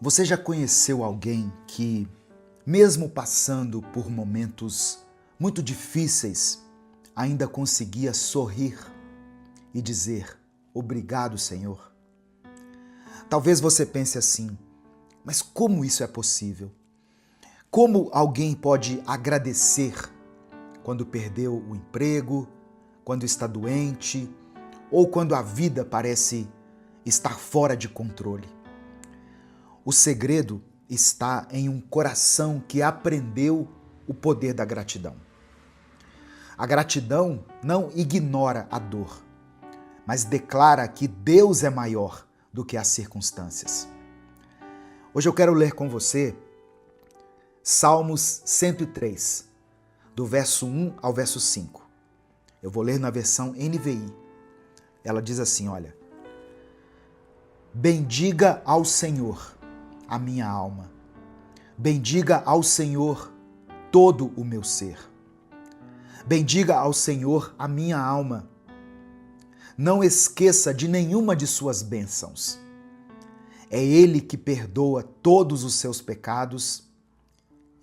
Você já conheceu alguém que, mesmo passando por momentos muito difíceis, ainda conseguia sorrir e dizer: "Obrigado, Senhor"? Talvez você pense assim: mas como isso é possível? Como alguém pode agradecer quando perdeu o emprego, quando está doente ou quando a vida parece estar fora de controle? O segredo está em um coração que aprendeu o poder da gratidão. A gratidão não ignora a dor, mas declara que Deus é maior do que as circunstâncias. Hoje eu quero ler com você Salmos 103, do verso 1 ao verso 5. Eu vou ler na versão NVI. Ela diz assim, olha: bendiga ao Senhor a minha alma. Bendiga ao Senhor todo o meu ser. Bendiga ao Senhor a minha alma. Não esqueça de nenhuma de suas bênçãos. É Ele que perdoa todos os seus pecados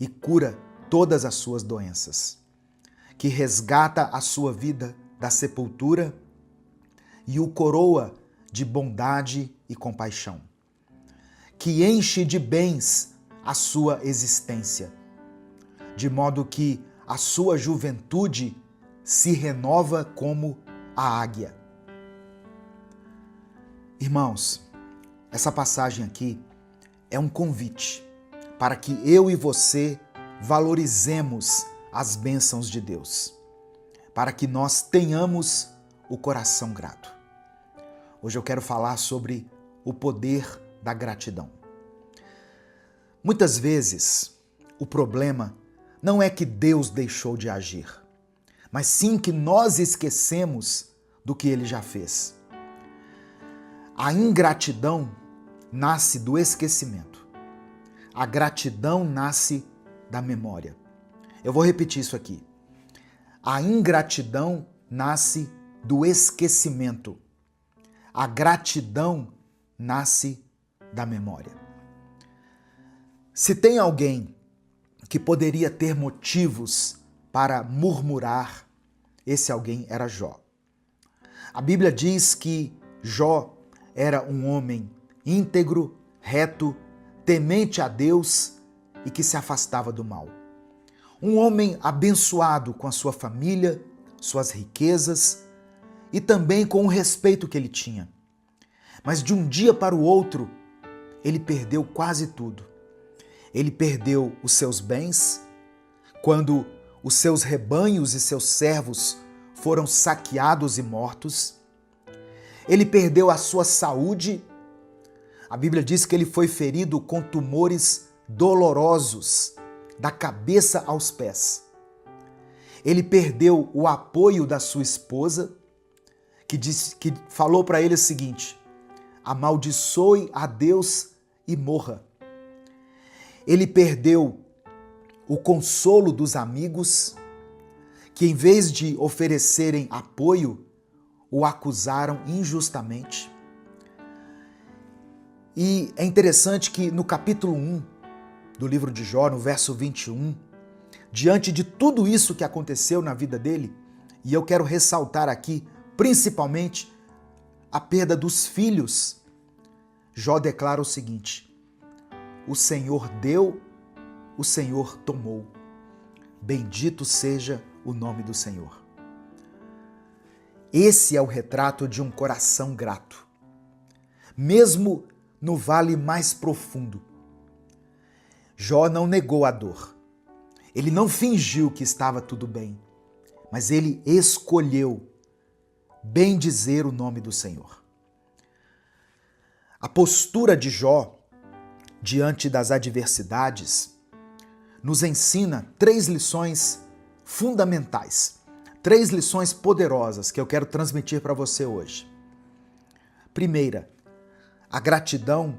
e cura todas as suas doenças, que resgata a sua vida da sepultura e o coroa de bondade e compaixão, que enche de bens a sua existência, de modo que a sua juventude se renova como a águia. Irmãos, essa passagem aqui é um convite para que eu e você valorizemos as bênçãos de Deus, para que nós tenhamos o coração grato. Hoje eu quero falar sobre o poder da gratidão. Muitas vezes, o problema não é que Deus deixou de agir, mas sim que nós esquecemos do que Ele já fez. A ingratidão nasce do esquecimento. A gratidão nasce da memória. Eu vou repetir isso aqui. A ingratidão nasce do esquecimento. A gratidão nasce da memória. Se tem alguém que poderia ter motivos para murmurar, esse alguém era Jó. A Bíblia diz que Jó era um homem íntegro, reto, temente a Deus e que se afastava do mal. Um homem abençoado com a sua família, suas riquezas e também com o respeito que ele tinha. Mas de um dia para o outro, ele perdeu quase tudo. Ele perdeu os seus bens, quando os seus rebanhos e seus servos foram saqueados e mortos. Ele perdeu a sua saúde. A Bíblia diz que ele foi ferido com tumores dolorosos, da cabeça aos pés. Ele perdeu o apoio da sua esposa, que falou para ele o seguinte: amaldiçoe a Deus e morra. Ele perdeu o consolo dos amigos, que em vez de oferecerem apoio, o acusaram injustamente. E é interessante que no capítulo 1 do livro de Jó, no verso 21, diante de tudo isso que aconteceu na vida dele, e eu quero ressaltar aqui principalmente a perda dos filhos, Jó declara o seguinte: o Senhor deu, o Senhor tomou. Bendito seja o nome do Senhor. Esse é o retrato de um coração grato. Mesmo no vale mais profundo, Jó não negou a dor. Ele não fingiu que estava tudo bem, mas ele escolheu bendizer o nome do Senhor. A postura de Jó diante das adversidades nos ensina 3 lições fundamentais, 3 lições poderosas que eu quero transmitir para você hoje. Primeira, a gratidão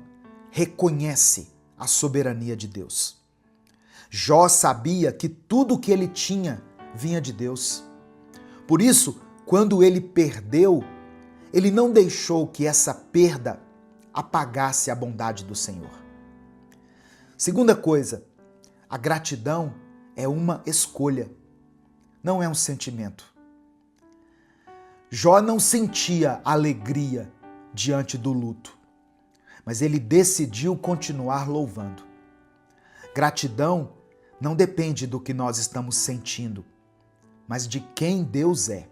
reconhece a soberania de Deus. Jó sabia que tudo o que ele tinha vinha de Deus. Por isso, quando ele perdeu, ele não deixou que essa perda apagasse a bondade do Senhor. Segunda coisa, a gratidão é uma escolha, não é um sentimento. Jó não sentia alegria diante do luto, mas ele decidiu continuar louvando. Gratidão não depende do que nós estamos sentindo, mas de quem Deus é,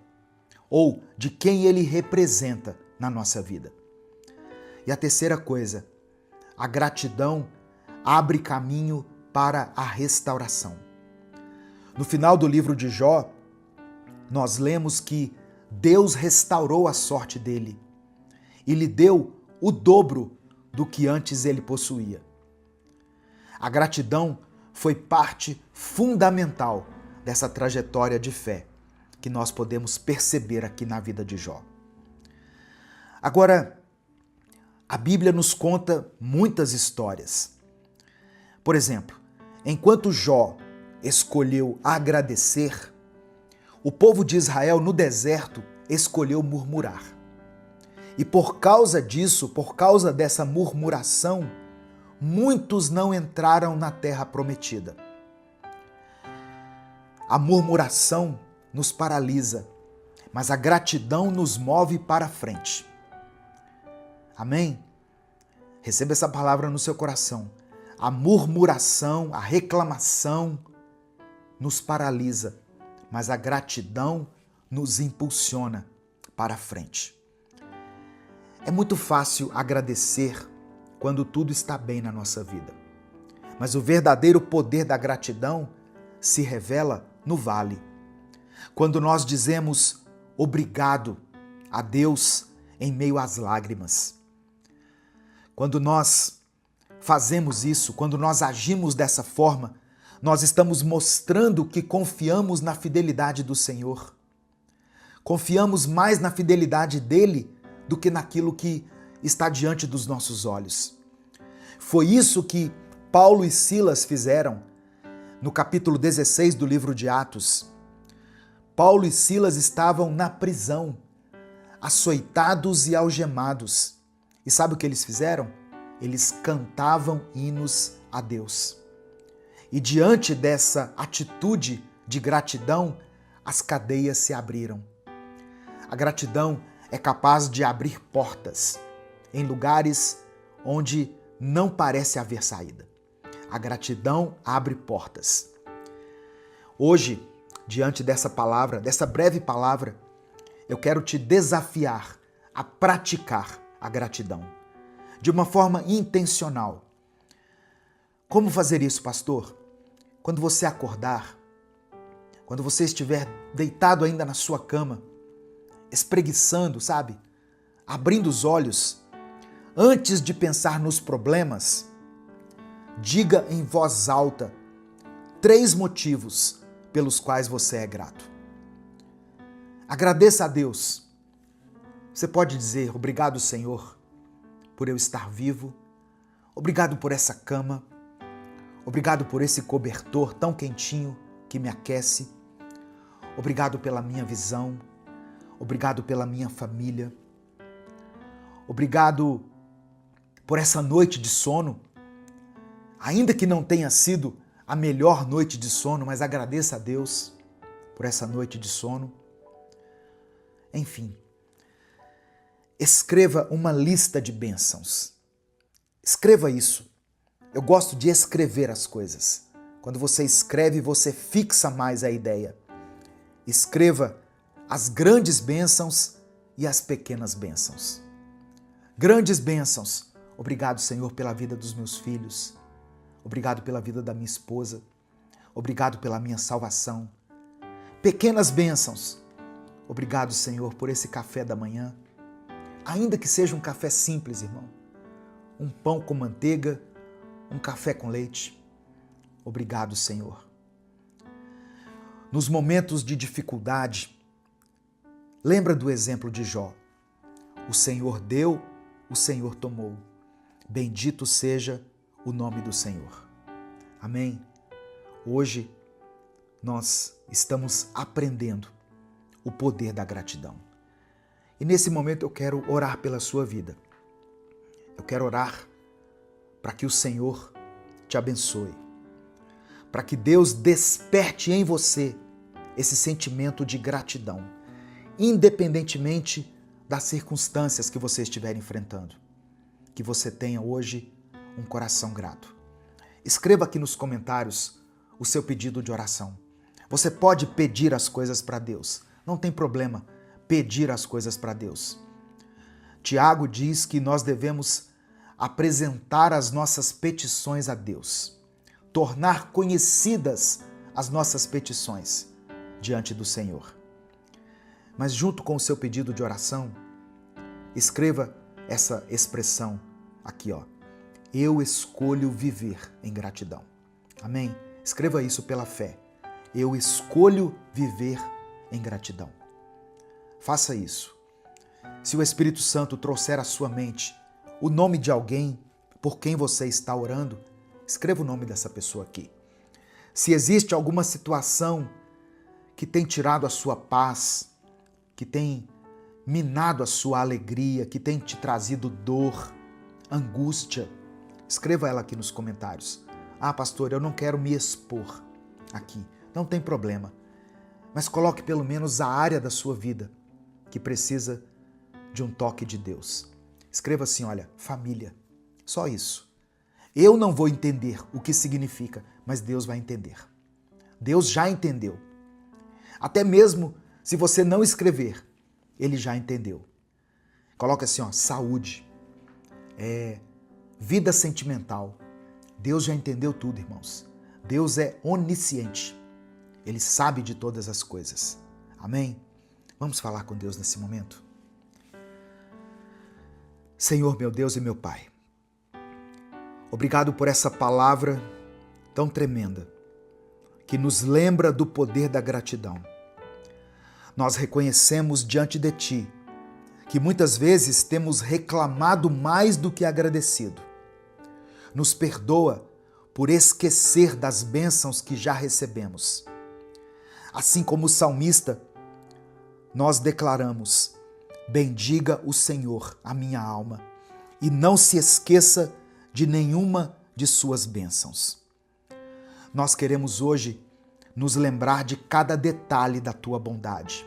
ou de quem Ele representa na nossa vida. E a terceira coisa, a gratidão abre caminho para a restauração. No final do livro de Jó, nós lemos que Deus restaurou a sorte dele e lhe deu o dobro do que antes ele possuía. A gratidão foi parte fundamental dessa trajetória de fé que nós podemos perceber aqui na vida de Jó. Agora, a Bíblia nos conta muitas histórias. Por exemplo, enquanto Jó escolheu agradecer, o povo de Israel no deserto escolheu murmurar. E por causa disso, por causa dessa murmuração, muitos não entraram na terra prometida. A murmuração nos paralisa, mas a gratidão nos move para frente. Amém? Receba essa palavra no seu coração. A murmuração, a reclamação nos paralisa, mas a gratidão nos impulsiona para frente. É muito fácil agradecer quando tudo está bem na nossa vida, mas o verdadeiro poder da gratidão se revela no vale. Quando nós dizemos obrigado a Deus em meio às lágrimas. Quando nós fazemos isso, quando nós agimos dessa forma, nós estamos mostrando que confiamos na fidelidade do Senhor. Confiamos mais na fidelidade dele do que naquilo que está diante dos nossos olhos. Foi isso que Paulo e Silas fizeram no capítulo 16 do livro de Atos. Paulo e Silas estavam na prisão, açoitados e algemados. E sabe o que eles fizeram? Eles cantavam hinos a Deus. E diante dessa atitude de gratidão, as cadeias se abriram. A gratidão é capaz de abrir portas em lugares onde não parece haver saída. A gratidão abre portas. Hoje, diante dessa palavra, dessa breve palavra, eu quero te desafiar a praticar a gratidão de uma forma intencional. Como fazer isso, pastor? Quando você acordar, quando você estiver deitado ainda na sua cama, espreguiçando, sabe? Abrindo os olhos, antes de pensar nos problemas, diga em voz alta 3 motivos pelos quais você é grato. Agradeça a Deus. Você pode dizer: obrigado, Senhor, por eu estar vivo. Obrigado por essa cama. Obrigado por esse cobertor tão quentinho que me aquece. Obrigado pela minha visão. Obrigado pela minha família. Obrigado por essa noite de sono. Ainda que não tenha sido a melhor noite de sono, mas agradeça a Deus por essa noite de sono. Enfim, escreva uma lista de bênçãos. Escreva isso. Eu gosto de escrever as coisas. Quando você escreve, você fixa mais a ideia. Escreva as grandes bênçãos e as pequenas bênçãos. Grandes bênçãos. Obrigado, Senhor, pela vida dos meus filhos. Obrigado pela vida da minha esposa. Obrigado pela minha salvação. Pequenas bênçãos. Obrigado, Senhor, por esse café da manhã. Ainda que seja um café simples, irmão. Um pão com manteiga, um café com leite. Obrigado, Senhor. Nos momentos de dificuldade, lembra do exemplo de Jó. O Senhor deu, o Senhor tomou. Bendito seja o nome do Senhor. Amém? Hoje nós estamos aprendendo o poder da gratidão. E nesse momento eu quero orar pela sua vida. Eu quero orar para que o Senhor te abençoe. Para que Deus desperte em você esse sentimento de gratidão, independentemente das circunstâncias que você estiver enfrentando. Que você tenha hoje um coração grato. Escreva aqui nos comentários o seu pedido de oração. Você pode pedir as coisas para Deus. Não tem problema pedir as coisas para Deus. Tiago diz que nós devemos apresentar as nossas petições a Deus, tornar conhecidas as nossas petições diante do Senhor. Mas junto com o seu pedido de oração, escreva essa expressão aqui, ó. Eu escolho viver em gratidão. Amém? Escreva isso pela fé. Eu escolho viver em gratidão. Faça isso. Se o Espírito Santo trouxer à sua mente o nome de alguém por quem você está orando, escreva o nome dessa pessoa aqui. Se existe alguma situação que tem tirado a sua paz, que tem minado a sua alegria, que tem te trazido dor, angústia, escreva ela aqui nos comentários. Ah, pastor, eu não quero me expor aqui. Não tem problema. Mas coloque pelo menos a área da sua vida que precisa de um toque de Deus. Escreva assim, olha, família. Só isso. Eu não vou entender o que significa, mas Deus vai entender. Deus já entendeu. Até mesmo se você não escrever, Ele já entendeu. Coloca assim, ó, saúde, vida sentimental. Deus já entendeu tudo, irmãos. Deus é onisciente. Ele sabe de todas as coisas. Amém? Vamos falar com Deus nesse momento? Senhor, meu Deus e meu Pai, obrigado por essa palavra tão tremenda, que nos lembra do poder da gratidão. Nós reconhecemos diante de Ti que muitas vezes temos reclamado mais do que agradecido. Nos perdoa por esquecer das bênçãos que já recebemos. Assim como o salmista, nós declaramos: bendiga o Senhor, a minha alma, e não se esqueça de nenhuma de suas bênçãos. Nós queremos hoje nos lembrar de cada detalhe da tua bondade,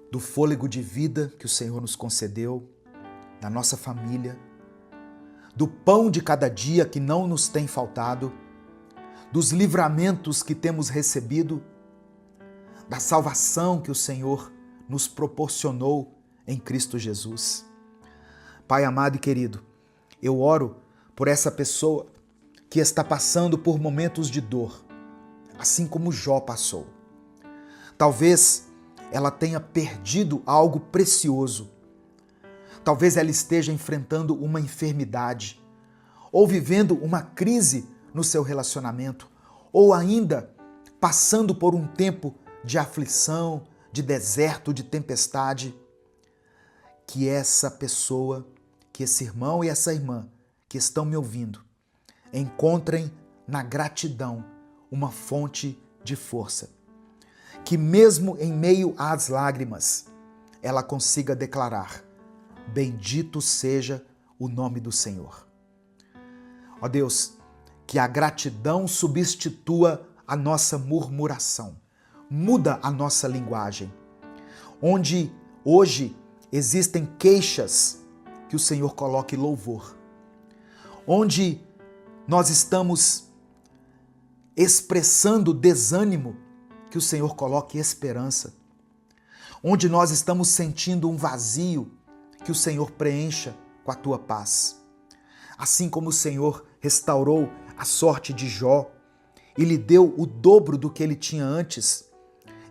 do fôlego de vida que o Senhor nos concedeu, da nossa família, do pão de cada dia que não nos tem faltado, dos livramentos que temos recebido, da salvação que o Senhor nos proporcionou em Cristo Jesus. Pai amado e querido, eu oro por essa pessoa que está passando por momentos de dor, assim como Jó passou. Talvez ela tenha perdido algo precioso. Talvez ela esteja enfrentando uma enfermidade, ou vivendo uma crise no seu relacionamento, ou ainda passando por um tempo de aflição, de deserto, de tempestade. Que essa pessoa, que esse irmão e essa irmã que estão me ouvindo, encontrem na gratidão uma fonte de força. Que mesmo em meio às lágrimas, ela consiga declarar: bendito seja o nome do Senhor. Ó Deus, que a gratidão substitua a nossa murmuração. Muda a nossa linguagem. Onde hoje existem queixas, que o Senhor coloque louvor. Onde nós estamos expressando desânimo, que o Senhor coloque esperança. Onde nós estamos sentindo um vazio, que o Senhor preencha com a tua paz. Assim como o Senhor restaurou a sorte de Jó e lhe deu o dobro do que ele tinha antes,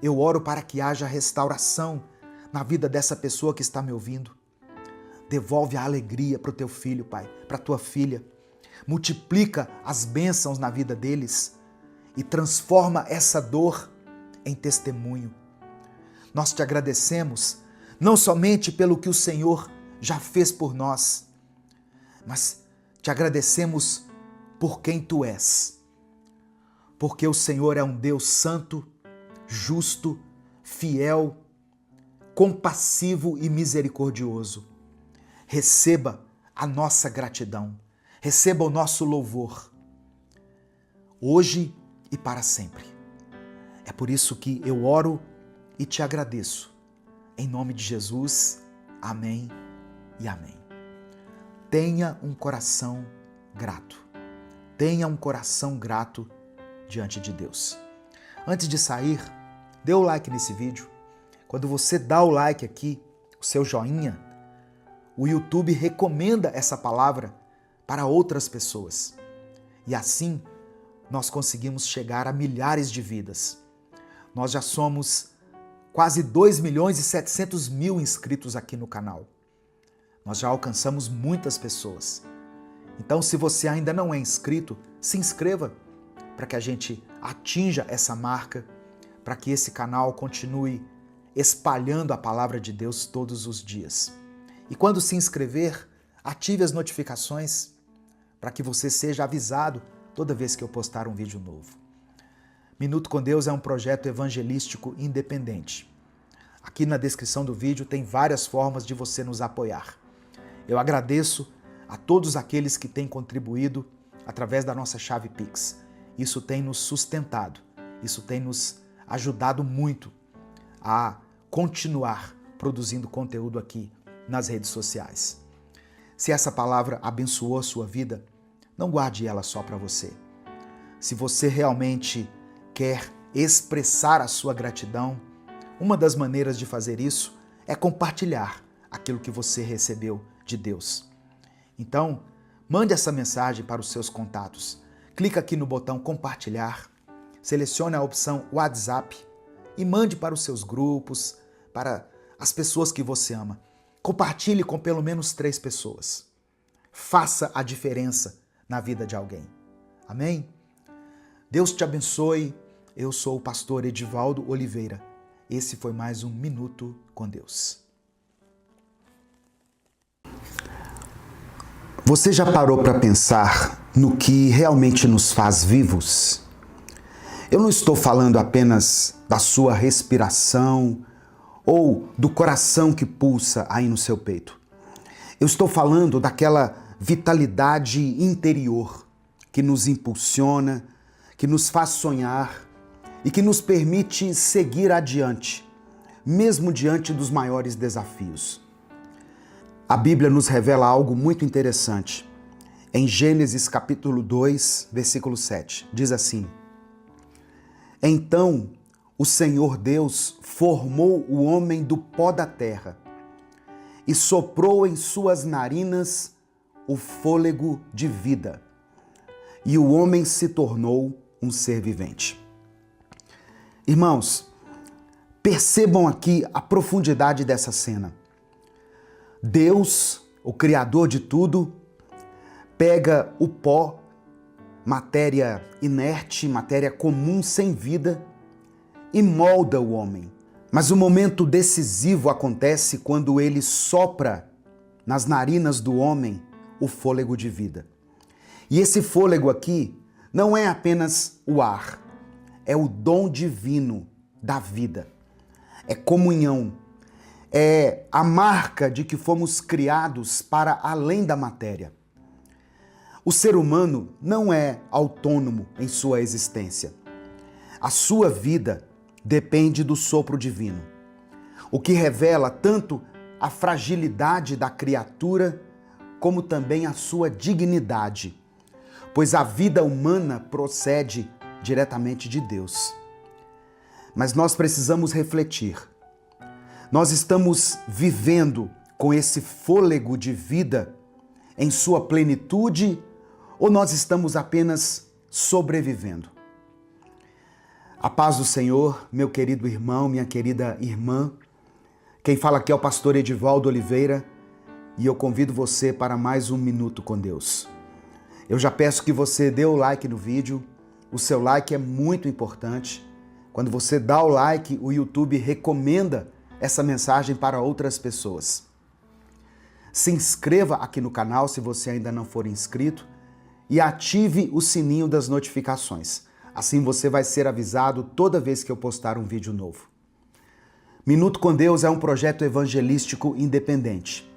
eu oro para que haja restauração na vida dessa pessoa que está me ouvindo. Devolve a alegria para o teu filho, Pai, para a tua filha. Multiplica as bênçãos na vida deles e transforma essa dor em testemunho. Nós te agradecemos, não somente pelo que o Senhor já fez por nós, mas te agradecemos por quem tu és. Porque o Senhor é um Deus santo, justo, fiel, compassivo e misericordioso. Receba a nossa gratidão. receba o nosso louvor, hoje e para sempre. É por isso que eu oro e te agradeço. Em nome de Jesus, amém e amém. Tenha um coração grato. Tenha um coração grato diante de Deus. Antes de sair, dê o like nesse vídeo. Quando você dá o like aqui, o seu joinha, o YouTube recomenda essa palavra para outras pessoas. E assim, nós conseguimos chegar a milhares de vidas. Nós já somos quase 2.700.000 inscritos aqui no canal. Nós já alcançamos muitas pessoas. Então, se você ainda não é inscrito, se inscreva para que a gente atinja essa marca, para que esse canal continue espalhando a palavra de Deus todos os dias. E quando se inscrever, ative as notificações para que você seja avisado toda vez que eu postar um vídeo novo. Minuto com Deus é um projeto evangelístico independente. Aqui na descrição do vídeo tem várias formas de você nos apoiar. Eu agradeço a todos aqueles que têm contribuído através da nossa chave Pix. Isso tem nos sustentado, isso tem nos ajudado muito a continuar produzindo conteúdo aqui nas redes sociais. Se essa palavra abençoou a sua vida, não guarde ela só para você. Se você realmente quer expressar a sua gratidão, uma das maneiras de fazer isso é compartilhar aquilo que você recebeu de Deus. Então, mande essa mensagem para os seus contatos. Clica aqui no botão compartilhar, selecione a opção WhatsApp e mande para os seus grupos, para as pessoas que você ama. Compartilhe com pelo menos 3 pessoas. Faça a diferença na vida de alguém. Amém? Deus te abençoe. Eu sou o pastor Edivaldo Oliveira. Esse foi mais um Minuto com Deus. Você já parou para pensar no que realmente nos faz vivos? Eu não estou falando apenas da sua respiração ou do coração que pulsa aí no seu peito. Eu estou falando daquela vitalidade interior que nos impulsiona, que nos faz sonhar e que nos permite seguir adiante, mesmo diante dos maiores desafios. A Bíblia nos revela algo muito interessante. Em Gênesis capítulo 2, versículo 7, diz assim: Então o Senhor Deus formou o homem do pó da terra e soprou em suas narinas o fôlego de vida, e o homem se tornou um ser vivente. Irmãos, percebam aqui a profundidade dessa cena. Deus, o Criador de tudo, pega o pó, matéria inerte, matéria comum, sem vida, e molda o homem. Mas o momento decisivo acontece quando ele sopra nas narinas do homem o fôlego de vida. E esse fôlego aqui não é apenas o ar, é o dom divino da vida. É comunhão, é a marca de que fomos criados para além da matéria. O ser humano não é autônomo em sua existência. A sua vida depende do sopro divino, o que revela tanto a fragilidade da criatura como também a sua dignidade, pois a vida humana procede diretamente de Deus. Mas nós precisamos refletir. Nós estamos vivendo com esse fôlego de vida em sua plenitude ou nós estamos apenas sobrevivendo? A paz do Senhor, meu querido irmão, minha querida irmã. Quem fala aqui é o pastor Edivaldo Oliveira e eu convido você para mais um Minuto com Deus. Eu já peço que você dê o like no vídeo. O seu like é muito importante. Quando você dá o like, o YouTube recomenda essa mensagem para outras pessoas. Se inscreva aqui no canal se você ainda não for inscrito e ative o sininho das notificações. Assim você vai ser avisado toda vez que eu postar um vídeo novo. Minuto com Deus é um projeto evangelístico independente.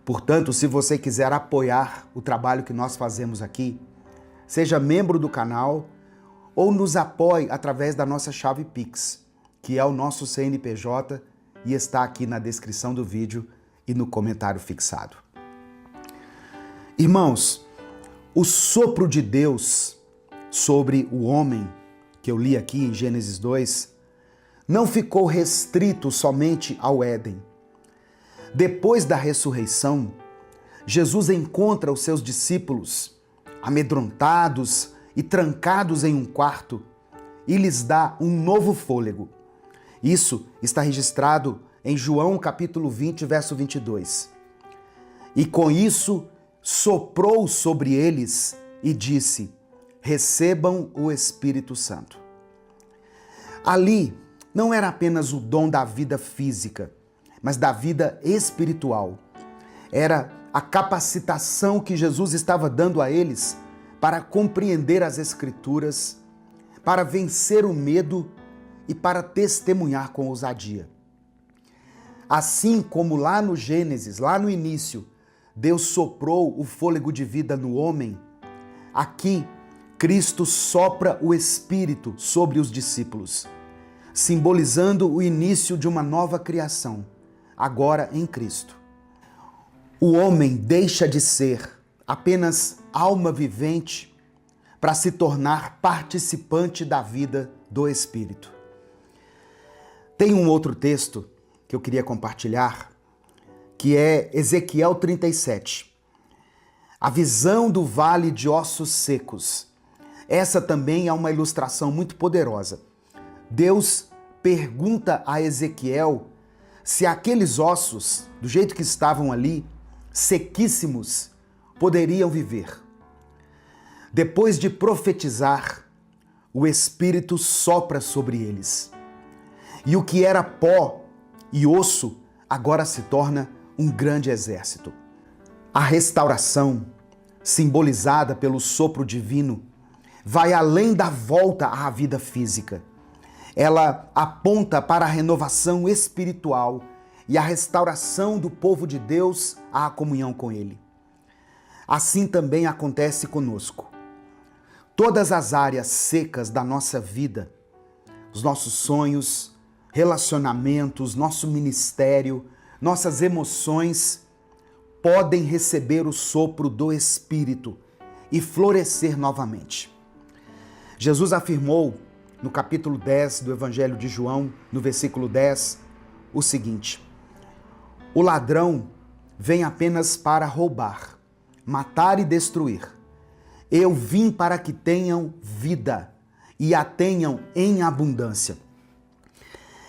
Portanto, se você quiser apoiar o trabalho que nós fazemos aqui, seja membro do canal ou nos apoie através da nossa chave Pix, que é o nosso CNPJ e está aqui na descrição do vídeo e no comentário fixado. Irmãos, o sopro de Deus sobre o homem, que eu li aqui em Gênesis 2, não ficou restrito somente ao Éden. Depois da ressurreição, Jesus encontra os seus discípulos amedrontados e trancados em um quarto e lhes dá um novo fôlego. Isso está registrado em João capítulo 20, verso 22. E com isso soprou sobre eles e disse: recebam o Espírito Santo. Ali não era apenas o dom da vida física, mas da vida espiritual. Era a capacitação que Jesus estava dando a eles para compreender as Escrituras, para vencer o medo e para testemunhar com ousadia. Assim como lá no Gênesis, lá no início, Deus soprou o fôlego de vida no homem, aqui Cristo sopra o Espírito sobre os discípulos, simbolizando o início de uma nova criação, agora em Cristo. O homem deixa de ser apenas alma vivente para se tornar participante da vida do Espírito. Tem um outro texto que eu queria compartilhar, que é Ezequiel 37. A visão do vale de ossos secos. Essa também é uma ilustração muito poderosa. Deus pergunta a Ezequiel se aqueles ossos, do jeito que estavam ali, sequíssimos, poderiam viver. Depois de profetizar, o Espírito sopra sobre eles. E o que era pó e osso agora se torna um grande exército. A restauração, simbolizada pelo sopro divino, vai além da volta à vida física. Ela aponta para a renovação espiritual e a restauração do povo de Deus à comunhão com Ele. Assim também acontece conosco. Todas as áreas secas da nossa vida, os nossos sonhos, relacionamentos, nosso ministério, nossas emoções, podem receber o sopro do Espírito e florescer novamente. Jesus afirmou no capítulo 10 do Evangelho de João, no versículo 10, o seguinte: o ladrão vem apenas para roubar, matar e destruir. Eu vim para que tenham vida e a tenham em abundância.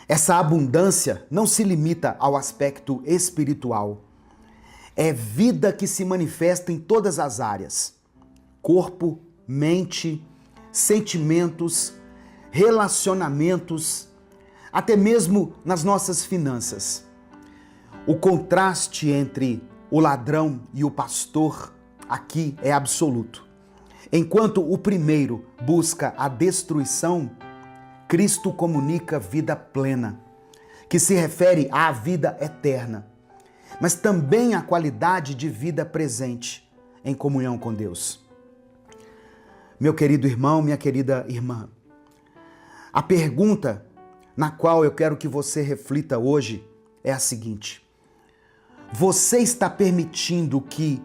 Essa abundância não se limita ao aspecto espiritual. É vida que se manifesta em todas as áreas: corpo, mente, sentimentos, relacionamentos, até mesmo nas nossas finanças. O contraste entre o ladrão e o pastor aqui é absoluto. Enquanto o primeiro busca a destruição, Cristo comunica vida plena, que se refere à vida eterna, mas também à qualidade de vida presente em comunhão com Deus. Meu querido irmão, minha querida irmã, a pergunta na qual eu quero que você reflita hoje é a seguinte: você está permitindo que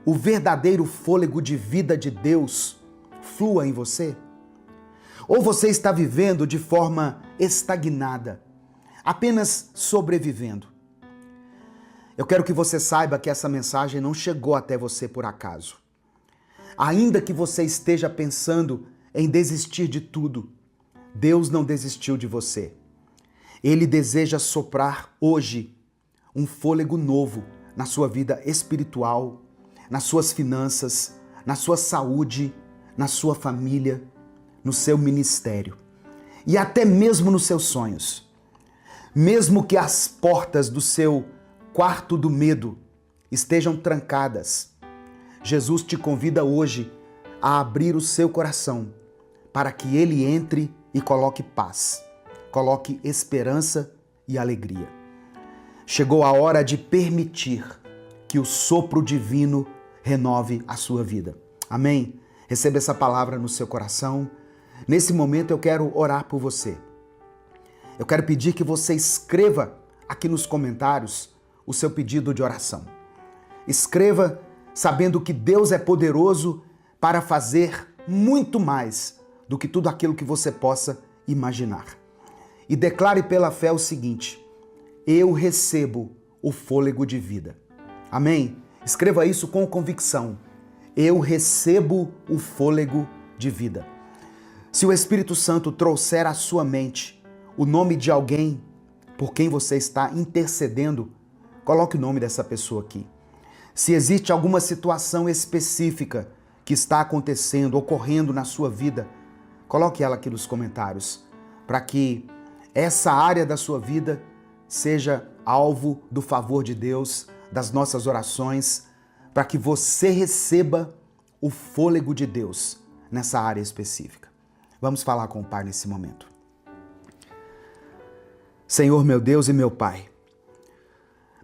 o verdadeiro fôlego de vida de Deus flua em você? Ou você está vivendo de forma estagnada, apenas sobrevivendo? Eu quero que você saiba que essa mensagem não chegou até você por acaso. Ainda que você esteja pensando em desistir de tudo, Deus não desistiu de você. Ele deseja soprar hoje um fôlego novo na sua vida espiritual, nas suas finanças, na sua saúde, na sua família, no seu ministério e até mesmo nos seus sonhos. Mesmo que as portas do seu quarto do medo estejam trancadas, Jesus te convida hoje a abrir o seu coração para que Ele entre e coloque paz, coloque esperança e alegria. Chegou a hora de permitir que que o sopro divino renove a sua vida. Amém? Receba essa palavra no seu coração. Nesse momento eu quero orar por você. Eu quero pedir que você escreva aqui nos comentários o seu pedido de oração. Escreva sabendo que Deus é poderoso para fazer muito mais do que tudo aquilo que você possa imaginar. E declare pela fé o seguinte: eu recebo o fôlego de vida. Amém? Escreva isso com convicção. Eu recebo o fôlego de vida. Se o Espírito Santo trouxer à sua mente o nome de alguém por quem você está intercedendo, coloque o nome dessa pessoa aqui. Se existe alguma situação específica que está acontecendo, ocorrendo na sua vida, coloque ela aqui nos comentários, para que essa área da sua vida seja alvo do favor de Deus, das nossas orações, para que você receba o fôlego de Deus nessa área específica. Vamos falar com o Pai nesse momento. Senhor, meu Deus e meu Pai,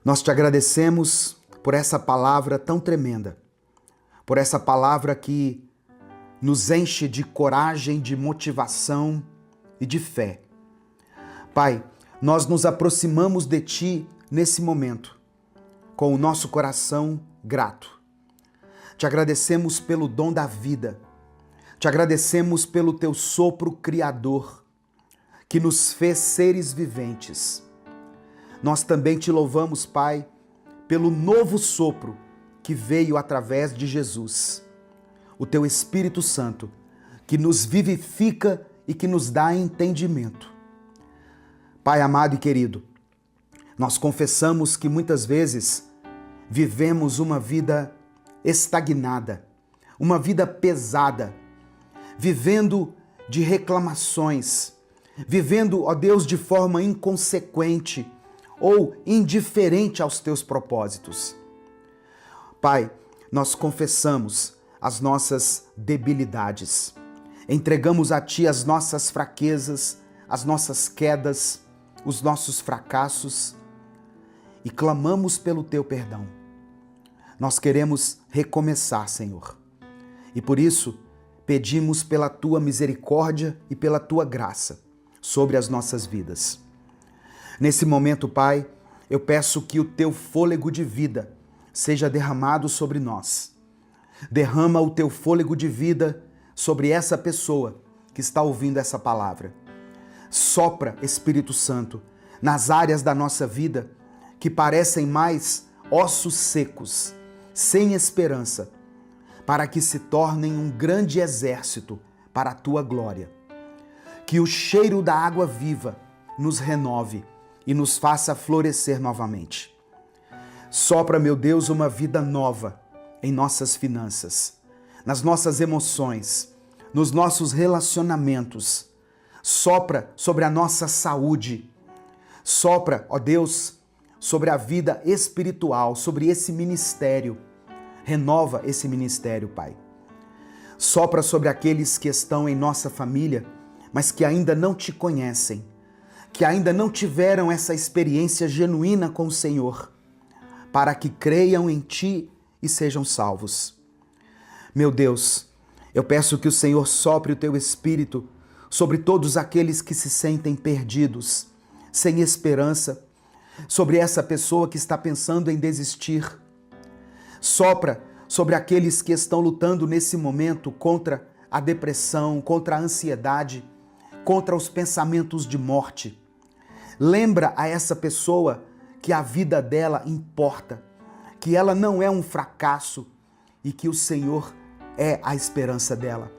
nós te agradecemos por essa palavra tão tremenda, por essa palavra que nos enche de coragem, de motivação e de fé. Pai, nós nos aproximamos de Ti nesse momento, com o nosso coração grato. Te agradecemos pelo dom da vida, te agradecemos pelo Teu sopro criador, que nos fez seres viventes. Nós também te louvamos, Pai, pelo novo sopro que veio através de Jesus, o Teu Espírito Santo, que nos vivifica e que nos dá entendimento. Pai amado e querido, nós confessamos que muitas vezes vivemos uma vida estagnada, uma vida pesada, vivendo de reclamações, vivendo, ó Deus, de forma inconsequente ou indiferente aos Teus propósitos. Pai, nós confessamos as nossas debilidades, entregamos a Ti as nossas fraquezas, as nossas quedas, os nossos fracassos e clamamos pelo Teu perdão. Nós queremos recomeçar, Senhor, e por isso pedimos pela Tua misericórdia e pela Tua graça sobre as nossas vidas. Nesse momento, Pai, eu peço que o Teu fôlego de vida seja derramado sobre nós. Derrama o Teu fôlego de vida sobre essa pessoa que está ouvindo essa palavra. Sopra, Espírito Santo, nas áreas da nossa vida que parecem mais ossos secos, sem esperança, para que se tornem um grande exército para a Tua glória. Que o cheiro da água viva nos renove e nos faça florescer novamente. Sopra, meu Deus, uma vida nova em nossas finanças, nas nossas emoções, nos nossos relacionamentos. Sopra sobre a nossa saúde. Sopra, ó Deus, sobre a vida espiritual, sobre esse ministério. Renova esse ministério, Pai. Sopra sobre aqueles que estão em nossa família, mas que ainda não Te conhecem, que ainda não tiveram essa experiência genuína com o Senhor, para que creiam em Ti e sejam salvos. Meu Deus, eu peço que o Senhor sopre o Teu Espírito sobre todos aqueles que se sentem perdidos, sem esperança, sobre essa pessoa que está pensando em desistir. Sopra sobre aqueles que estão lutando nesse momento contra a depressão, contra a ansiedade, contra os pensamentos de morte. Lembra a essa pessoa que a vida dela importa, que ela não é um fracasso e que o Senhor é a esperança dela.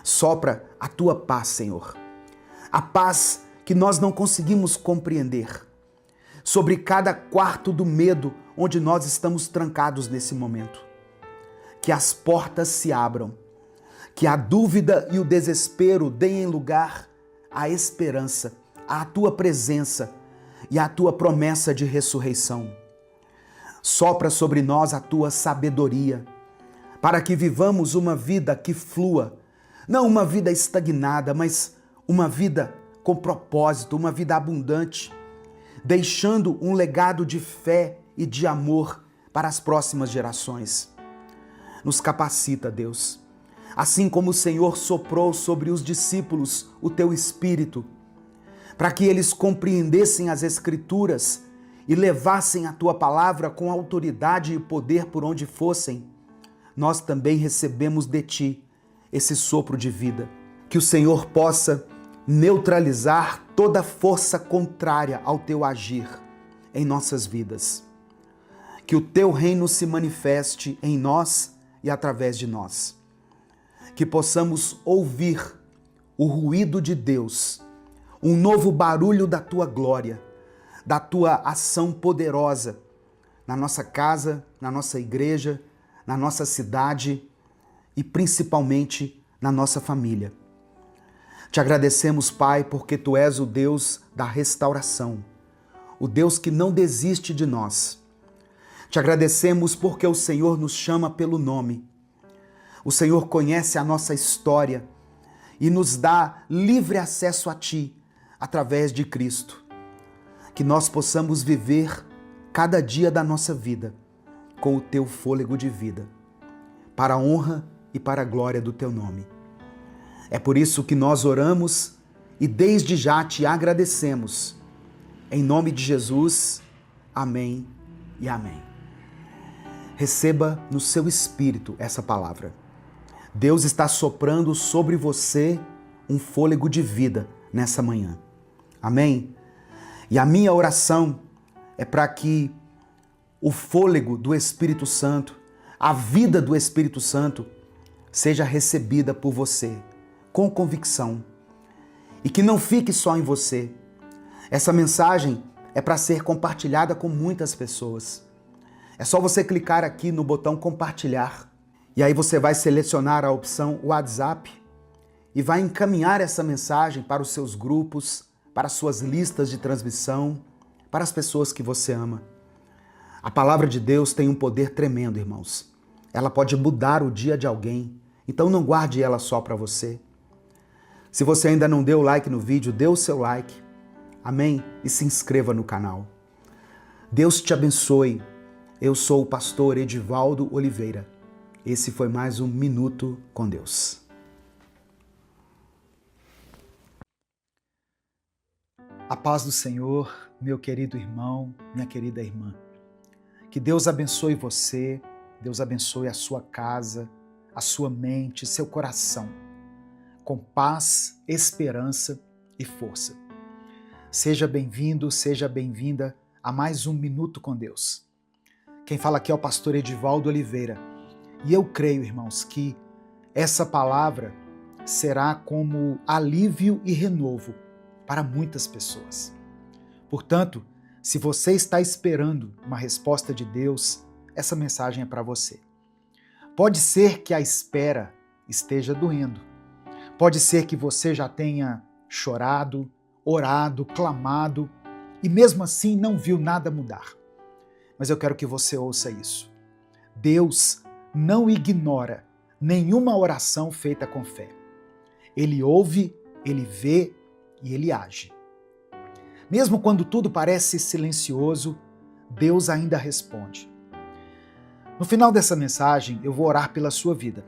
Sopra a Tua paz, Senhor. A paz que nós não conseguimos compreender. Sobre cada quarto do medo onde nós estamos trancados nesse momento. Que as portas se abram. Que a dúvida e o desespero deem lugar à esperança, à Tua presença e à Tua promessa de ressurreição. Sopra sobre nós a Tua sabedoria, para que vivamos uma vida que flua, não uma vida estagnada, mas uma vida com propósito, uma vida abundante, deixando um legado de fé e de amor para as próximas gerações. Nos capacita, Deus. Assim como o Senhor soprou sobre os discípulos o teu Espírito, para que eles compreendessem as Escrituras e levassem a tua palavra com autoridade e poder por onde fossem, nós também recebemos de ti esse sopro de vida. Que o Senhor possa neutralizar toda força contrária ao teu agir em nossas vidas. Que o teu reino se manifeste em nós e através de nós. Que possamos ouvir o ruído de Deus, um novo barulho da tua glória, da tua ação poderosa na nossa casa, na nossa igreja, na nossa cidade e principalmente na nossa família. Te agradecemos, Pai, porque Tu és o Deus da restauração, o Deus que não desiste de nós. Te agradecemos porque o Senhor nos chama pelo nome. O Senhor conhece a nossa história e nos dá livre acesso a Ti através de Cristo. Que nós possamos viver cada dia da nossa vida com o Teu fôlego de vida, para a honra e para a glória do Teu nome. É por isso que nós oramos e desde já Te agradecemos. Em nome de Jesus, amém e amém. Receba no seu espírito essa palavra. Deus está soprando sobre você um fôlego de vida nessa manhã. Amém? E a minha oração é para que o fôlego do Espírito Santo, a vida do Espírito Santo, seja recebida por você com convicção e que não fique só em você. Essa mensagem é para ser compartilhada com muitas pessoas. É só você clicar aqui no botão compartilhar e aí você vai selecionar a opção WhatsApp e vai encaminhar essa mensagem para os seus grupos, para as suas listas de transmissão, para as pessoas que você ama. A palavra de Deus tem um poder tremendo, irmãos. Ela pode mudar o dia de alguém, então não guarde ela só para você. Se você ainda não deu like no vídeo, dê o seu like, amém? E se inscreva no canal. Deus te abençoe. Eu sou o pastor Edivaldo Oliveira. Esse foi mais um Minuto com Deus. A paz do Senhor, meu querido irmão, minha querida irmã. Que Deus abençoe você, Deus abençoe a sua casa, a sua mente, seu coração, com paz, esperança e força. Seja bem-vindo, seja bem-vinda a mais um Minuto com Deus. Quem fala aqui é o pastor Edivaldo Oliveira. E eu creio, irmãos, que essa palavra será como alívio e renovo para muitas pessoas. Portanto, se você está esperando uma resposta de Deus, essa mensagem é para você. Pode ser que a espera esteja doendo. Pode ser que você já tenha chorado, orado, clamado e mesmo assim não viu nada mudar. Mas eu quero que você ouça isso. Deus não ignora nenhuma oração feita com fé. Ele ouve, ele vê e ele age. Mesmo quando tudo parece silencioso, Deus ainda responde. No final dessa mensagem, eu vou orar pela sua vida.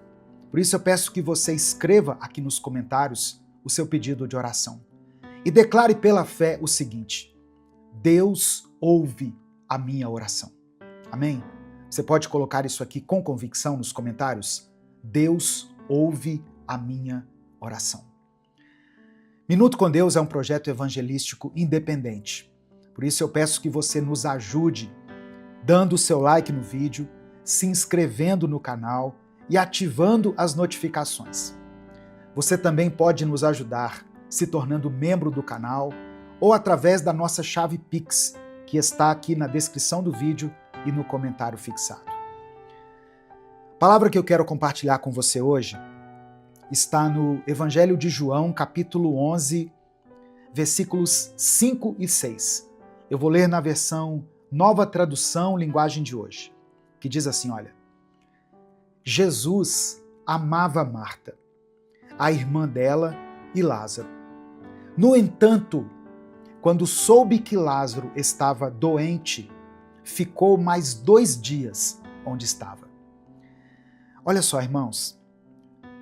Por isso eu peço que você escreva aqui nos comentários o seu pedido de oração. E declare pela fé o seguinte: Deus ouve a minha oração. Amém? Você pode colocar isso aqui com convicção nos comentários? Deus ouve a minha oração. Minuto com Deus é um projeto evangelístico independente. Por isso eu peço que você nos ajude dando o seu like no vídeo, se inscrevendo no canal e ativando as notificações. Você também pode nos ajudar se tornando membro do canal ou através da nossa chave Pix, que está aqui na descrição do vídeo e no comentário fixado. A palavra que eu quero compartilhar com você hoje está no Evangelho de João, capítulo 11, versículos 5 e 6. Eu vou ler na versão Nova Tradução, linguagem de hoje, que diz assim, olha: Jesus amava Marta, a irmã dela e Lázaro. No entanto, quando soube que Lázaro estava doente, ficou mais 2 dias onde estava. Olha só, irmãos,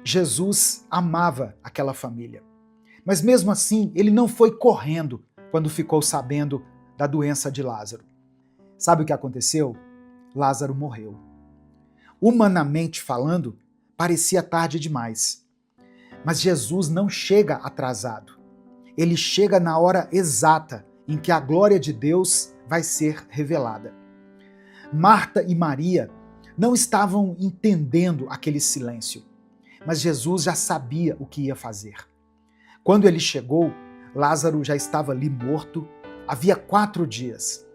Jesus amava aquela família, mas mesmo assim ele não foi correndo quando ficou sabendo da doença de Lázaro. Sabe o que aconteceu? Lázaro morreu. Humanamente falando, parecia tarde demais. Mas Jesus não chega atrasado. Ele chega na hora exata em que a glória de Deus vai ser revelada. Marta e Maria não estavam entendendo aquele silêncio, mas Jesus já sabia o que ia fazer. Quando ele chegou, Lázaro já estava ali morto, havia 4 dias.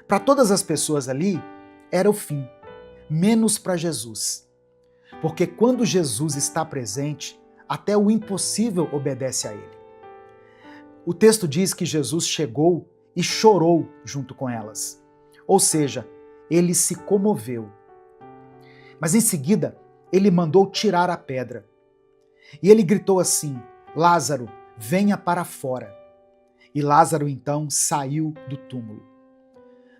Para todas as pessoas ali, era o fim, menos para Jesus. Porque quando Jesus está presente, até o impossível obedece a ele. O texto diz que Jesus chegou e chorou junto com elas. Ou seja, ele se comoveu. Mas em seguida, ele mandou tirar a pedra. E ele gritou assim: Lázaro, venha para fora. E Lázaro então saiu do túmulo.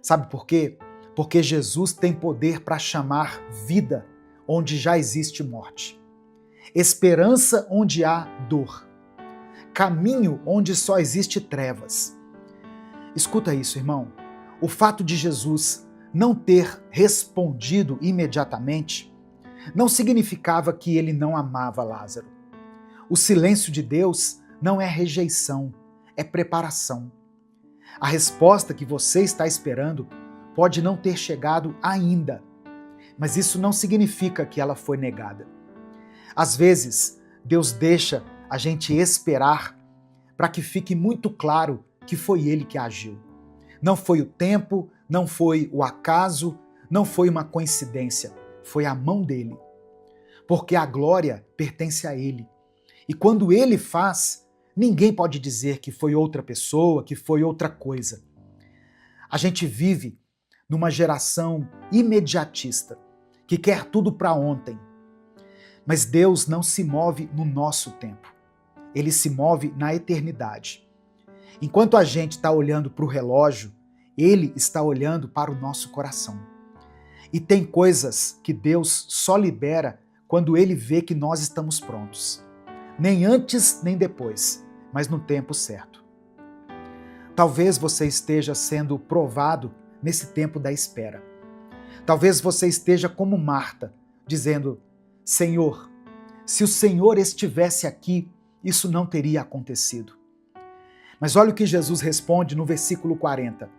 Sabe por quê? Porque Jesus tem poder para chamar vida onde já existe morte, esperança onde há dor, caminho onde só existe trevas. Escuta isso, irmão. O fato de Jesus não ter respondido imediatamente não significava que ele não amava Lázaro. O silêncio de Deus não é rejeição, é preparação. A resposta que você está esperando pode não ter chegado ainda, mas isso não significa que ela foi negada. Às vezes, Deus deixa a gente esperar para que fique muito claro que foi Ele que agiu. Não foi o tempo, não foi o acaso, não foi uma coincidência, foi a mão dele. Porque a glória pertence a Ele. E quando Ele faz, ninguém pode dizer que foi outra pessoa, que foi outra coisa. A gente vive numa geração imediatista, que quer tudo para ontem. Mas Deus não se move no nosso tempo. Ele se move na eternidade. Enquanto a gente está olhando para o relógio, Ele está olhando para o nosso coração. E tem coisas que Deus só libera quando Ele vê que nós estamos prontos. Nem antes, nem depois, mas no tempo certo. Talvez você esteja sendo provado nesse tempo da espera. Talvez você esteja como Marta, dizendo: Senhor, se o Senhor estivesse aqui, isso não teria acontecido. Mas olha o que Jesus responde no versículo 40.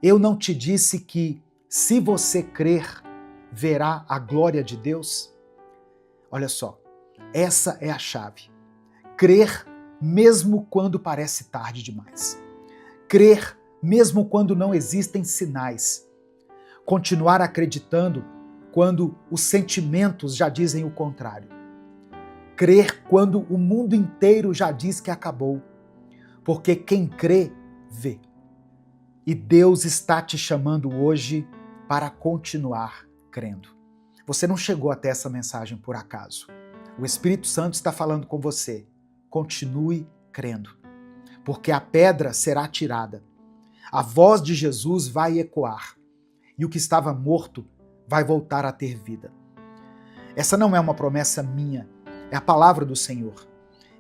Eu não te disse que, se você crer, verá a glória de Deus? Olha só, essa é a chave. Crer mesmo quando parece tarde demais. Crer mesmo quando não existem sinais. Continuar acreditando quando os sentimentos já dizem o contrário. Crer quando o mundo inteiro já diz que acabou. Porque quem crê, vê. E Deus está te chamando hoje para continuar crendo. Você não chegou até essa mensagem por acaso. O Espírito Santo está falando com você. Continue crendo. Porque a pedra será tirada. A voz de Jesus vai ecoar. E o que estava morto vai voltar a ter vida. Essa não é uma promessa minha, é a palavra do Senhor.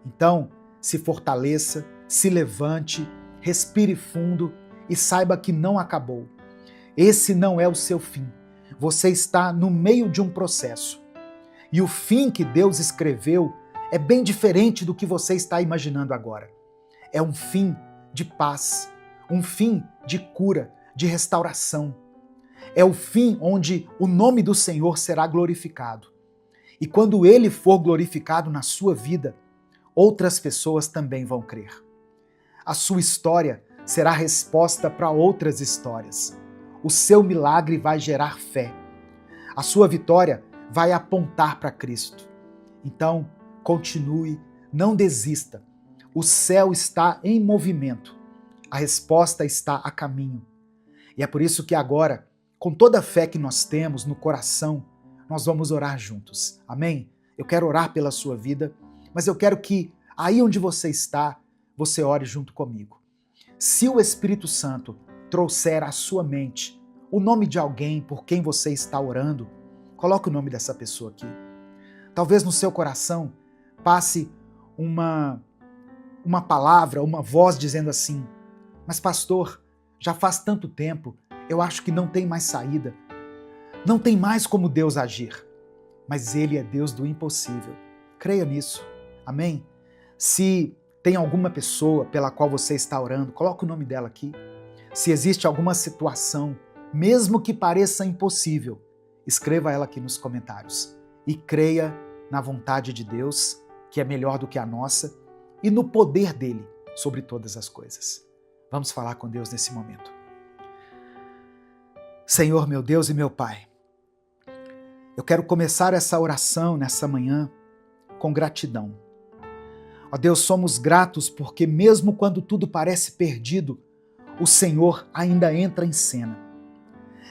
Então, se fortaleça, se levante, respire fundo e saiba que não acabou. Esse não é o seu fim. Você está no meio de um processo. E o fim que Deus escreveu é bem diferente do que você está imaginando agora. É um fim de paz, um fim de cura, de restauração. É o fim onde o nome do Senhor será glorificado. E quando Ele for glorificado na sua vida, outras pessoas também vão crer. A sua história será resposta para outras histórias. O seu milagre vai gerar fé. A sua vitória vai apontar para Cristo. Então, continue, não desista. O céu está em movimento. A resposta está a caminho. E é por isso que agora, com toda a fé que nós temos no coração, nós vamos orar juntos. Amém? Eu quero orar pela sua vida, mas eu quero que aí onde você está, você ore junto comigo. Se o Espírito Santo trouxer à sua mente o nome de alguém por quem você está orando. Coloque o nome dessa pessoa aqui. Talvez no seu coração passe uma palavra, uma voz dizendo assim: mas pastor, já faz tanto tempo, eu acho que não tem mais saída. Não tem mais como Deus agir. Mas Ele é Deus do impossível. Creia nisso. Amém? Se tem alguma pessoa pela qual você está orando, coloque o nome dela aqui. Se existe alguma situação, mesmo que pareça impossível, escreva ela aqui nos comentários. E creia na vontade de Deus, que é melhor do que a nossa, e no poder dele sobre todas as coisas. Vamos falar com Deus nesse momento. Senhor, meu Deus e meu Pai, eu quero começar essa oração nessa manhã com gratidão. Ó Deus, somos gratos porque mesmo quando tudo parece perdido, o Senhor ainda entra em cena.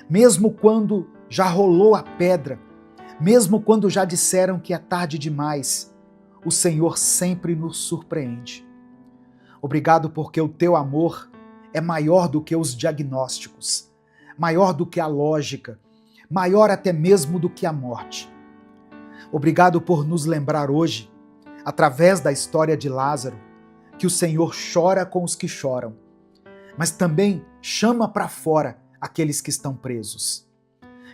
Mesmo quando já rolou a pedra, mesmo quando já disseram que é tarde demais, o Senhor sempre nos surpreende. Obrigado porque o teu amor é maior do que os diagnósticos, maior do que a lógica, maior até mesmo do que a morte. Obrigado por nos lembrar hoje, através da história de Lázaro, que o Senhor chora com os que choram, mas também chama para fora aqueles que estão presos.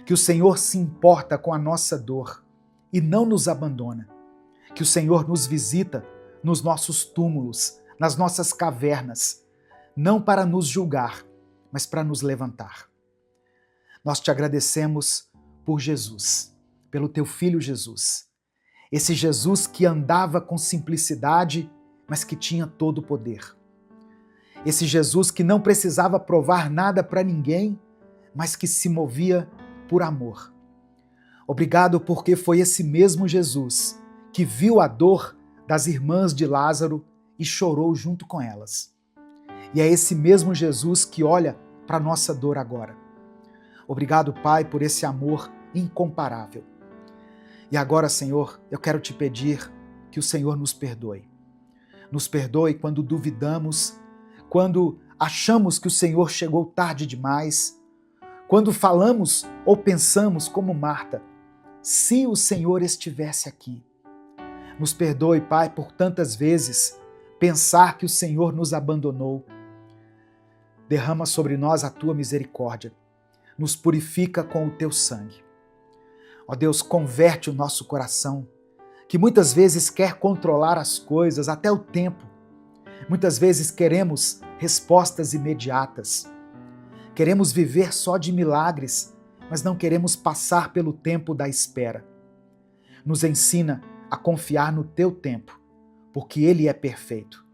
Que o Senhor se importa com a nossa dor e não nos abandona. Que o Senhor nos visita nos nossos túmulos, nas nossas cavernas, não para nos julgar, mas para nos levantar. Nós te agradecemos por Jesus, pelo teu Filho Jesus. Esse Jesus que andava com simplicidade, mas que tinha todo o poder. Esse Jesus que não precisava provar nada para ninguém, mas que se movia por amor. Obrigado porque foi esse mesmo Jesus que viu a dor das irmãs de Lázaro e chorou junto com elas. E é esse mesmo Jesus que olha para a nossa dor agora. Obrigado, Pai, por esse amor incomparável. E agora, Senhor, eu quero te pedir que o Senhor nos perdoe. Nos perdoe quando duvidamos, quando achamos que o Senhor chegou tarde demais, quando falamos ou pensamos como Marta, se o Senhor estivesse aqui. Nos perdoe, Pai, por tantas vezes pensar que o Senhor nos abandonou. Derrama sobre nós a tua misericórdia. Nos purifica com o teu sangue. Ó Deus, converte o nosso coração, que muitas vezes quer controlar as coisas, até o tempo. Muitas vezes queremos respostas imediatas. Queremos viver só de milagres, mas não queremos passar pelo tempo da espera. Nos ensina a confiar no teu tempo, porque ele é perfeito.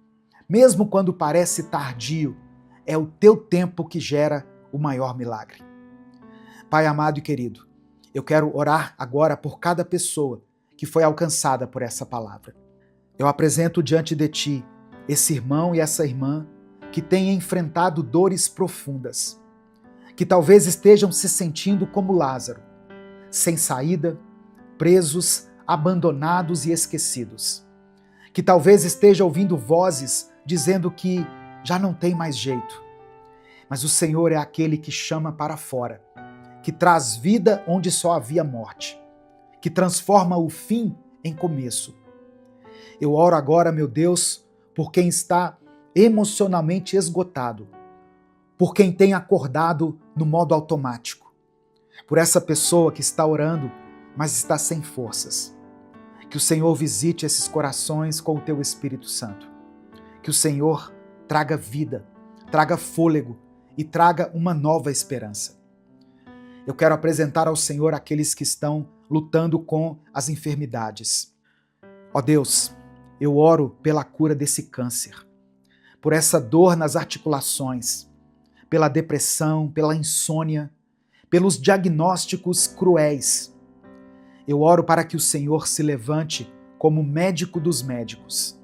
Mesmo quando parece tardio, é o teu tempo que gera o maior milagre. Pai amado e querido, eu quero orar agora por cada pessoa que foi alcançada por essa palavra. Eu apresento diante de ti esse irmão e essa irmã que têm enfrentado dores profundas, que talvez estejam se sentindo como Lázaro, sem saída, presos, abandonados e esquecidos, que talvez esteja ouvindo vozes dizendo que já não tem mais jeito. Mas o Senhor é aquele que chama para fora, que traz vida onde só havia morte, que transforma o fim em começo. Eu oro agora, meu Deus, por quem está emocionalmente esgotado, por quem tem acordado no modo automático, por essa pessoa que está orando, mas está sem forças. Que o Senhor visite esses corações com o teu Espírito Santo. Que o Senhor traga vida, traga fôlego e traga uma nova esperança. Eu quero apresentar ao Senhor aqueles que estão lutando com as enfermidades. Ó Deus, eu oro pela cura desse câncer, por essa dor nas articulações, pela depressão, pela insônia, pelos diagnósticos cruéis. Eu oro para que o Senhor se levante como médico dos médicos,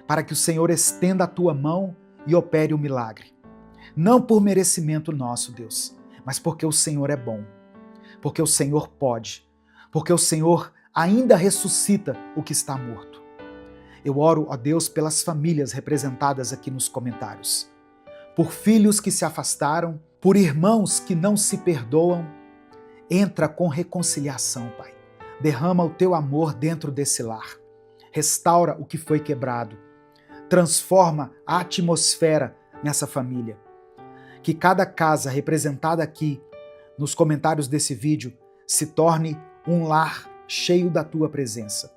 para que o Senhor estenda a tua mão e opere o milagre. Não por merecimento nosso, Deus, mas porque o Senhor é bom, porque o Senhor pode, porque o Senhor ainda ressuscita o que está morto. Eu oro, ó Deus, pelas famílias representadas aqui nos comentários. por filhos que se afastaram, por irmãos que não se perdoam. Entra com reconciliação, Pai. Derrama o teu amor dentro desse lar. Restaura o que foi quebrado. Transforma a atmosfera nessa família. Que cada casa representada aqui nos comentários desse vídeo se torne um lar cheio da tua presença.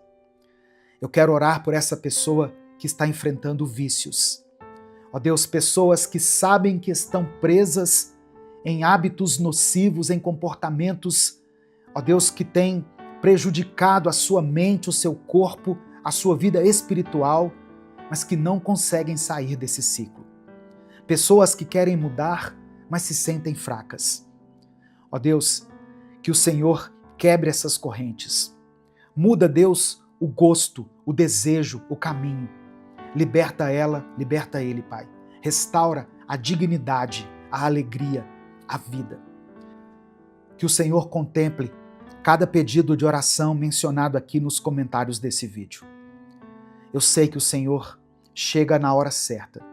Eu quero orar por essa pessoa que está enfrentando vícios. Ó Deus, pessoas que sabem que estão presas em hábitos nocivos, em comportamentos, ó Deus, que têm prejudicado a sua mente, o seu corpo, a sua vida espiritual, mas que não conseguem sair desse ciclo. Pessoas que querem mudar, mas se sentem fracas. Ó Deus, que o Senhor quebre essas correntes. Muda, Deus, o gosto, o desejo, o caminho. Liberta ela, liberta ele, Pai. Restaura a dignidade, a alegria, a vida. Que o Senhor contemple cada pedido de oração mencionado aqui nos comentários desse vídeo. Eu sei que o Senhor chega na hora certa.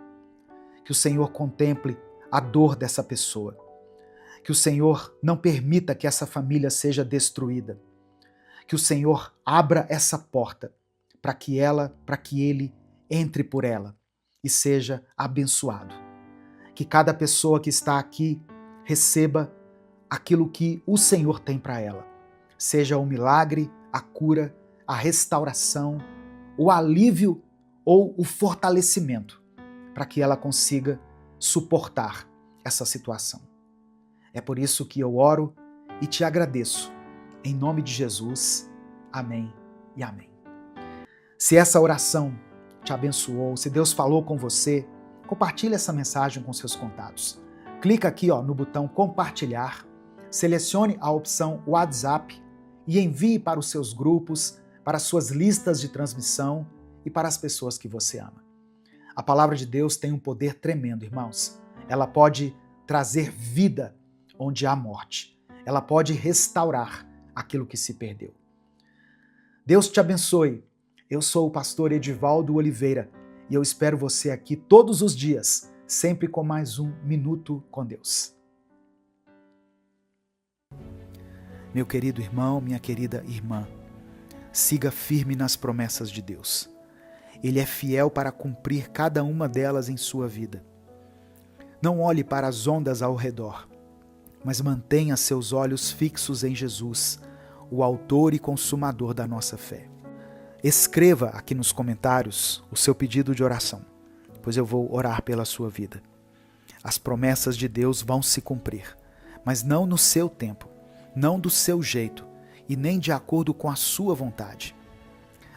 Que o Senhor contemple a dor dessa pessoa. Que o Senhor não permita que essa família seja destruída. Que o Senhor abra essa porta para que ele entre por ela e seja abençoado. Que cada pessoa que está aqui receba aquilo que o Senhor tem para ela. Seja o milagre, a cura, a restauração, o alívio ou o fortalecimento para que ela consiga suportar essa situação. É por isso que eu oro e te agradeço. Em nome de Jesus, amém e amém. Se essa oração te abençoou, se Deus falou com você, compartilhe essa mensagem com seus contatos. Clica aqui no botão compartilhar, selecione a opção WhatsApp e envie para os seus grupos, para as suas listas de transmissão e para as pessoas que você ama. A palavra de Deus tem um poder tremendo, irmãos. Ela pode trazer vida onde há morte. Ela pode restaurar aquilo que se perdeu. Deus te abençoe. Eu sou o pastor Edivaldo Oliveira e eu espero você aqui todos os dias, sempre com mais um Minuto com Deus. Meu querido irmão, minha querida irmã, siga firme nas promessas de Deus. Ele é fiel para cumprir cada uma delas em sua vida. Não olhe para as ondas ao redor, mas mantenha seus olhos fixos em Jesus, o autor e consumador da nossa fé. Escreva aqui nos comentários o seu pedido de oração, pois eu vou orar pela sua vida. As promessas de Deus vão se cumprir, mas não no seu tempo, não do seu jeito e nem de acordo com a sua vontade.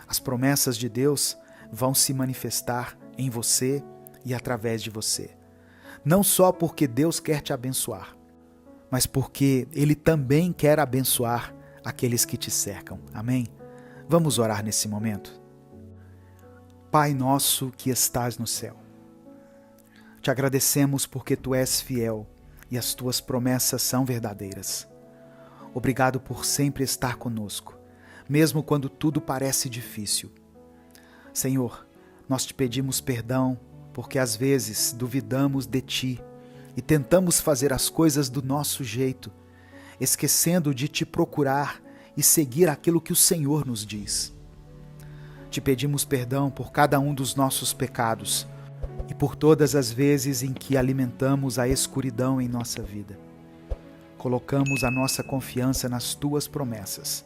As promessas de Deus vão se manifestar em você e através de você. Não só porque Deus quer te abençoar, mas porque Ele também quer abençoar aqueles que te cercam. Amém? Vamos orar nesse momento? Pai nosso que estás no céu, te agradecemos porque Tu és fiel e as Tuas promessas são verdadeiras. Obrigado por sempre estar conosco, mesmo quando tudo parece difícil. Senhor, nós te pedimos perdão porque às vezes duvidamos de Ti e tentamos fazer as coisas do nosso jeito, esquecendo de Te procurar e seguir aquilo que o Senhor nos diz. Te pedimos perdão por cada um dos nossos pecados e por todas as vezes em que alimentamos a escuridão em nossa vida. Colocamos a nossa confiança nas Tuas promessas,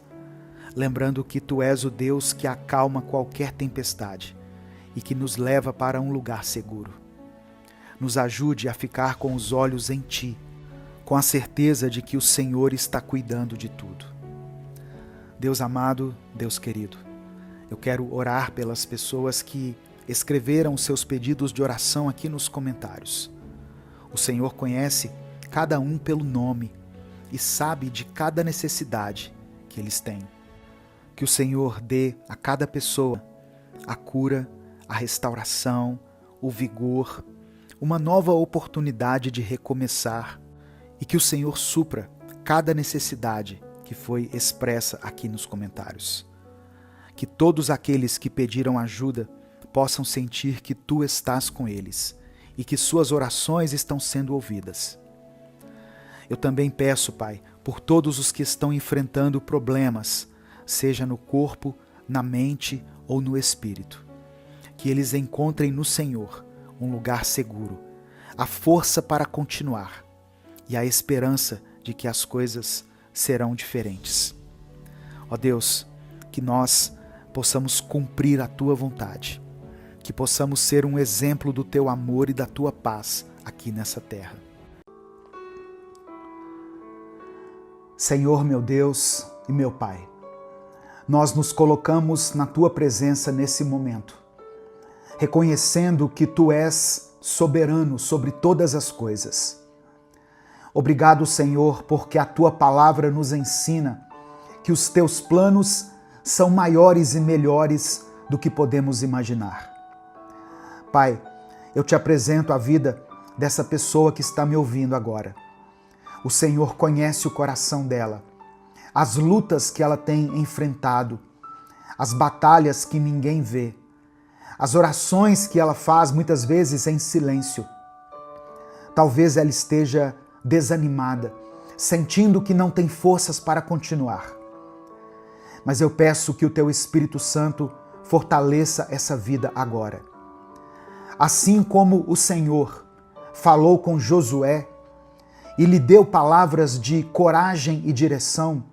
lembrando que Tu és o Deus que acalma qualquer tempestade e que nos leva para um lugar seguro. Nos ajude a ficar com os olhos em Ti, com a certeza de que o Senhor está cuidando de tudo. Deus amado, Deus querido, eu quero orar pelas pessoas que escreveram os seus pedidos de oração aqui nos comentários. O Senhor conhece cada um pelo nome e sabe de cada necessidade que eles têm. Que o Senhor dê a cada pessoa a cura, a restauração, o vigor, uma nova oportunidade de recomeçar e que o Senhor supra cada necessidade que foi expressa aqui nos comentários. Que todos aqueles que pediram ajuda possam sentir que Tu estás com eles e que suas orações estão sendo ouvidas. Eu também peço, Pai, por todos os que estão enfrentando problemas, seja no corpo, na mente ou no espírito, que eles encontrem no Senhor um lugar seguro, a força para continuar e a esperança de que as coisas serão diferentes. Ó Deus, que nós possamos cumprir a Tua vontade, que possamos ser um exemplo do Teu amor e da Tua paz aqui nessa terra. Senhor, meu Deus e meu Pai, nós nos colocamos na Tua presença nesse momento, reconhecendo que Tu és soberano sobre todas as coisas. Obrigado, Senhor, porque a Tua palavra nos ensina que os Teus planos são maiores e melhores do que podemos imaginar. Pai, eu Te apresento a vida dessa pessoa que está me ouvindo agora. O Senhor conhece o coração dela, as lutas que ela tem enfrentado, as batalhas que ninguém vê, as orações que ela faz muitas vezes em silêncio. Talvez ela esteja desanimada, sentindo que não tem forças para continuar. Mas eu peço que o Teu Espírito Santo fortaleça essa vida agora. Assim como o Senhor falou com Josué e lhe deu palavras de coragem e direção,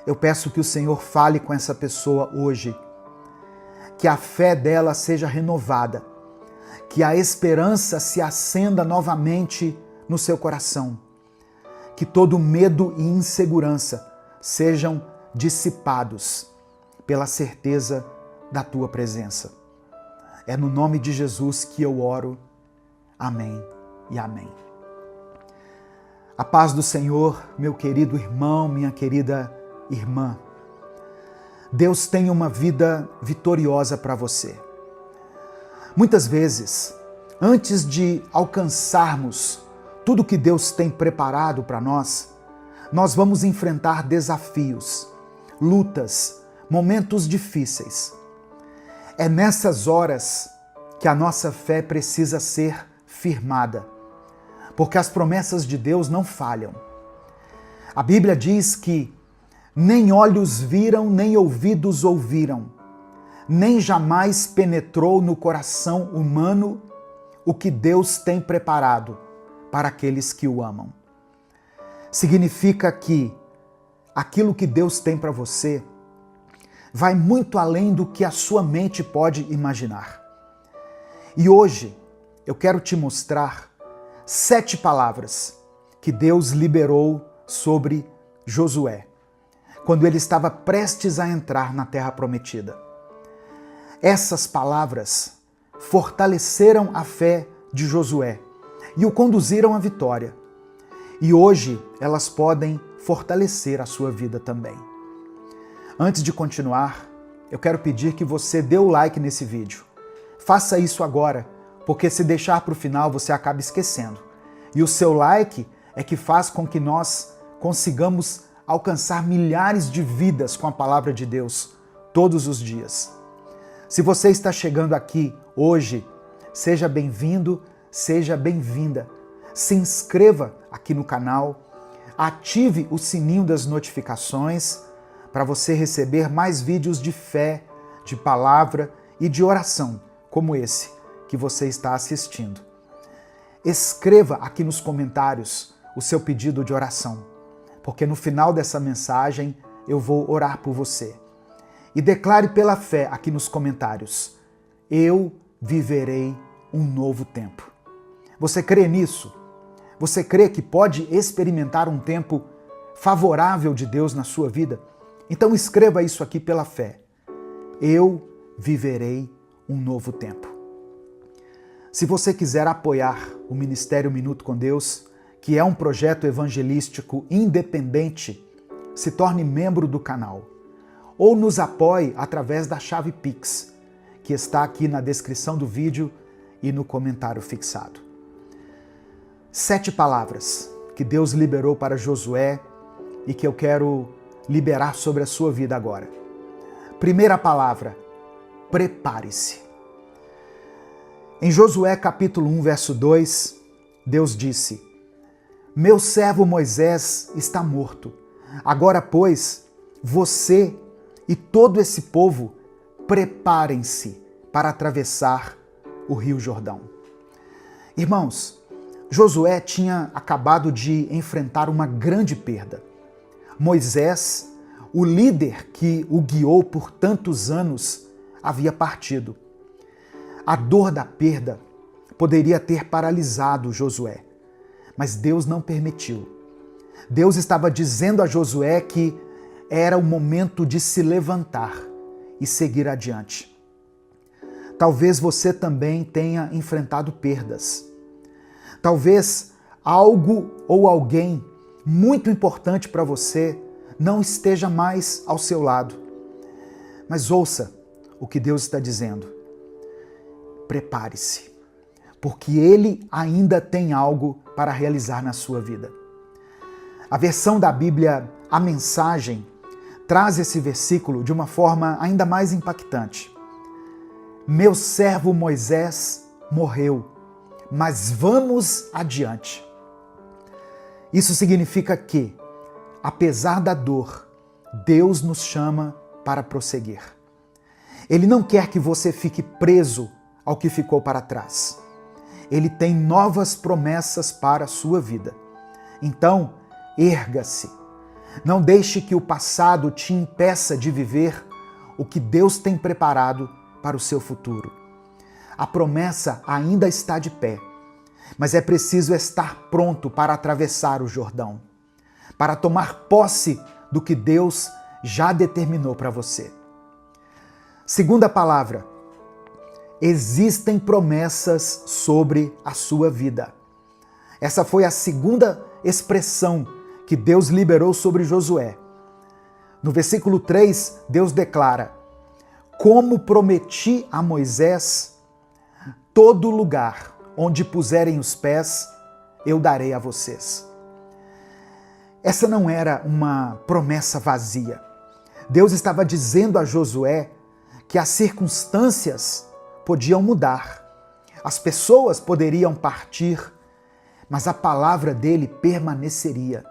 eu peço que o Senhor fale com essa pessoa hoje, que a fé dela seja renovada, que a esperança se acenda novamente no seu coração, que todo medo e insegurança sejam dissipados pela certeza da Tua presença. É no nome de Jesus que eu oro. Amém e amém. A paz do Senhor, meu querido irmão, minha querida irmã. Deus tem uma vida vitoriosa para você. Muitas vezes, antes de alcançarmos tudo que Deus tem preparado para nós, nós vamos enfrentar desafios, lutas, momentos difíceis. É nessas horas que a nossa fé precisa ser firmada, porque as promessas de Deus não falham. A Bíblia diz que nem olhos viram, nem ouvidos ouviram, nem jamais penetrou no coração humano o que Deus tem preparado para aqueles que o amam. Significa que aquilo que Deus tem para você vai muito além do que a sua mente pode imaginar. E hoje eu quero te mostrar 7 palavras que Deus liberou sobre Josué, quando ele estava prestes a entrar na Terra Prometida. Essas palavras fortaleceram a fé de Josué e o conduziram à vitória. E hoje elas podem fortalecer a sua vida também. Antes de continuar, eu quero pedir que você dê o like nesse vídeo. Faça isso agora, porque se deixar para o final você acaba esquecendo. E o seu like é que faz com que nós consigamos alcançar milhares de vidas com a palavra de Deus todos os dias. Se você está chegando aqui hoje, seja bem-vindo, seja bem-vinda. Se inscreva aqui no canal, ative o sininho das notificações para você receber mais vídeos de fé, de palavra e de oração, como esse que você está assistindo. Escreva aqui nos comentários o seu pedido de oração, porque no final dessa mensagem eu vou orar por você. E declare pela fé aqui nos comentários: eu viverei um novo tempo. Você crê nisso? Você crê que pode experimentar um tempo favorável de Deus na sua vida? Então escreva isso aqui pela fé. Eu viverei um novo tempo. Se você quiser apoiar o Ministério Minuto com Deus, que é um projeto evangelístico independente, se torne membro do canal. Ou nos apoie através da chave Pix, que está aqui na descrição do vídeo e no comentário fixado. 7 palavras que Deus liberou para Josué e que eu quero liberar sobre a sua vida agora. Primeira palavra: prepare-se. Em Josué capítulo 1, verso 2, Deus disse: Meu servo Moisés está morto. Agora, pois, você e todo esse povo preparem-se para atravessar o Rio Jordão. Irmãos, Josué tinha acabado de enfrentar uma grande perda. Moisés, o líder que o guiou por tantos anos, havia partido. A dor da perda poderia ter paralisado Josué, mas Deus não permitiu. Deus estava dizendo a Josué que era o momento de se levantar e seguir adiante. Talvez você também tenha enfrentado perdas. Talvez algo ou alguém muito importante para você não esteja mais ao seu lado. Mas ouça o que Deus está dizendo. Prepare-se, porque Ele ainda tem algo para realizar na sua vida. A versão da Bíblia, a Mensagem, traz esse versículo de uma forma ainda mais impactante. Meu servo Moisés morreu, mas vamos adiante. Isso significa que, apesar da dor, Deus nos chama para prosseguir. Ele não quer que você fique preso ao que ficou para trás. Ele tem novas promessas para a sua vida. Então, erga-se. Não deixe que o passado te impeça de viver o que Deus tem preparado para o seu futuro. A promessa ainda está de pé, mas é preciso estar pronto para atravessar o Jordão, para tomar posse do que Deus já determinou para você. Segunda palavra, existem promessas sobre a sua vida. Essa foi a segunda expressão que Deus liberou sobre Josué. No versículo 3, Deus declara: Como prometi a Moisés, todo lugar onde puserem os pés, eu darei a vocês. Essa não era uma promessa vazia. Deus estava dizendo a Josué que as circunstâncias podiam mudar, as pessoas poderiam partir, mas a palavra dele permaneceria.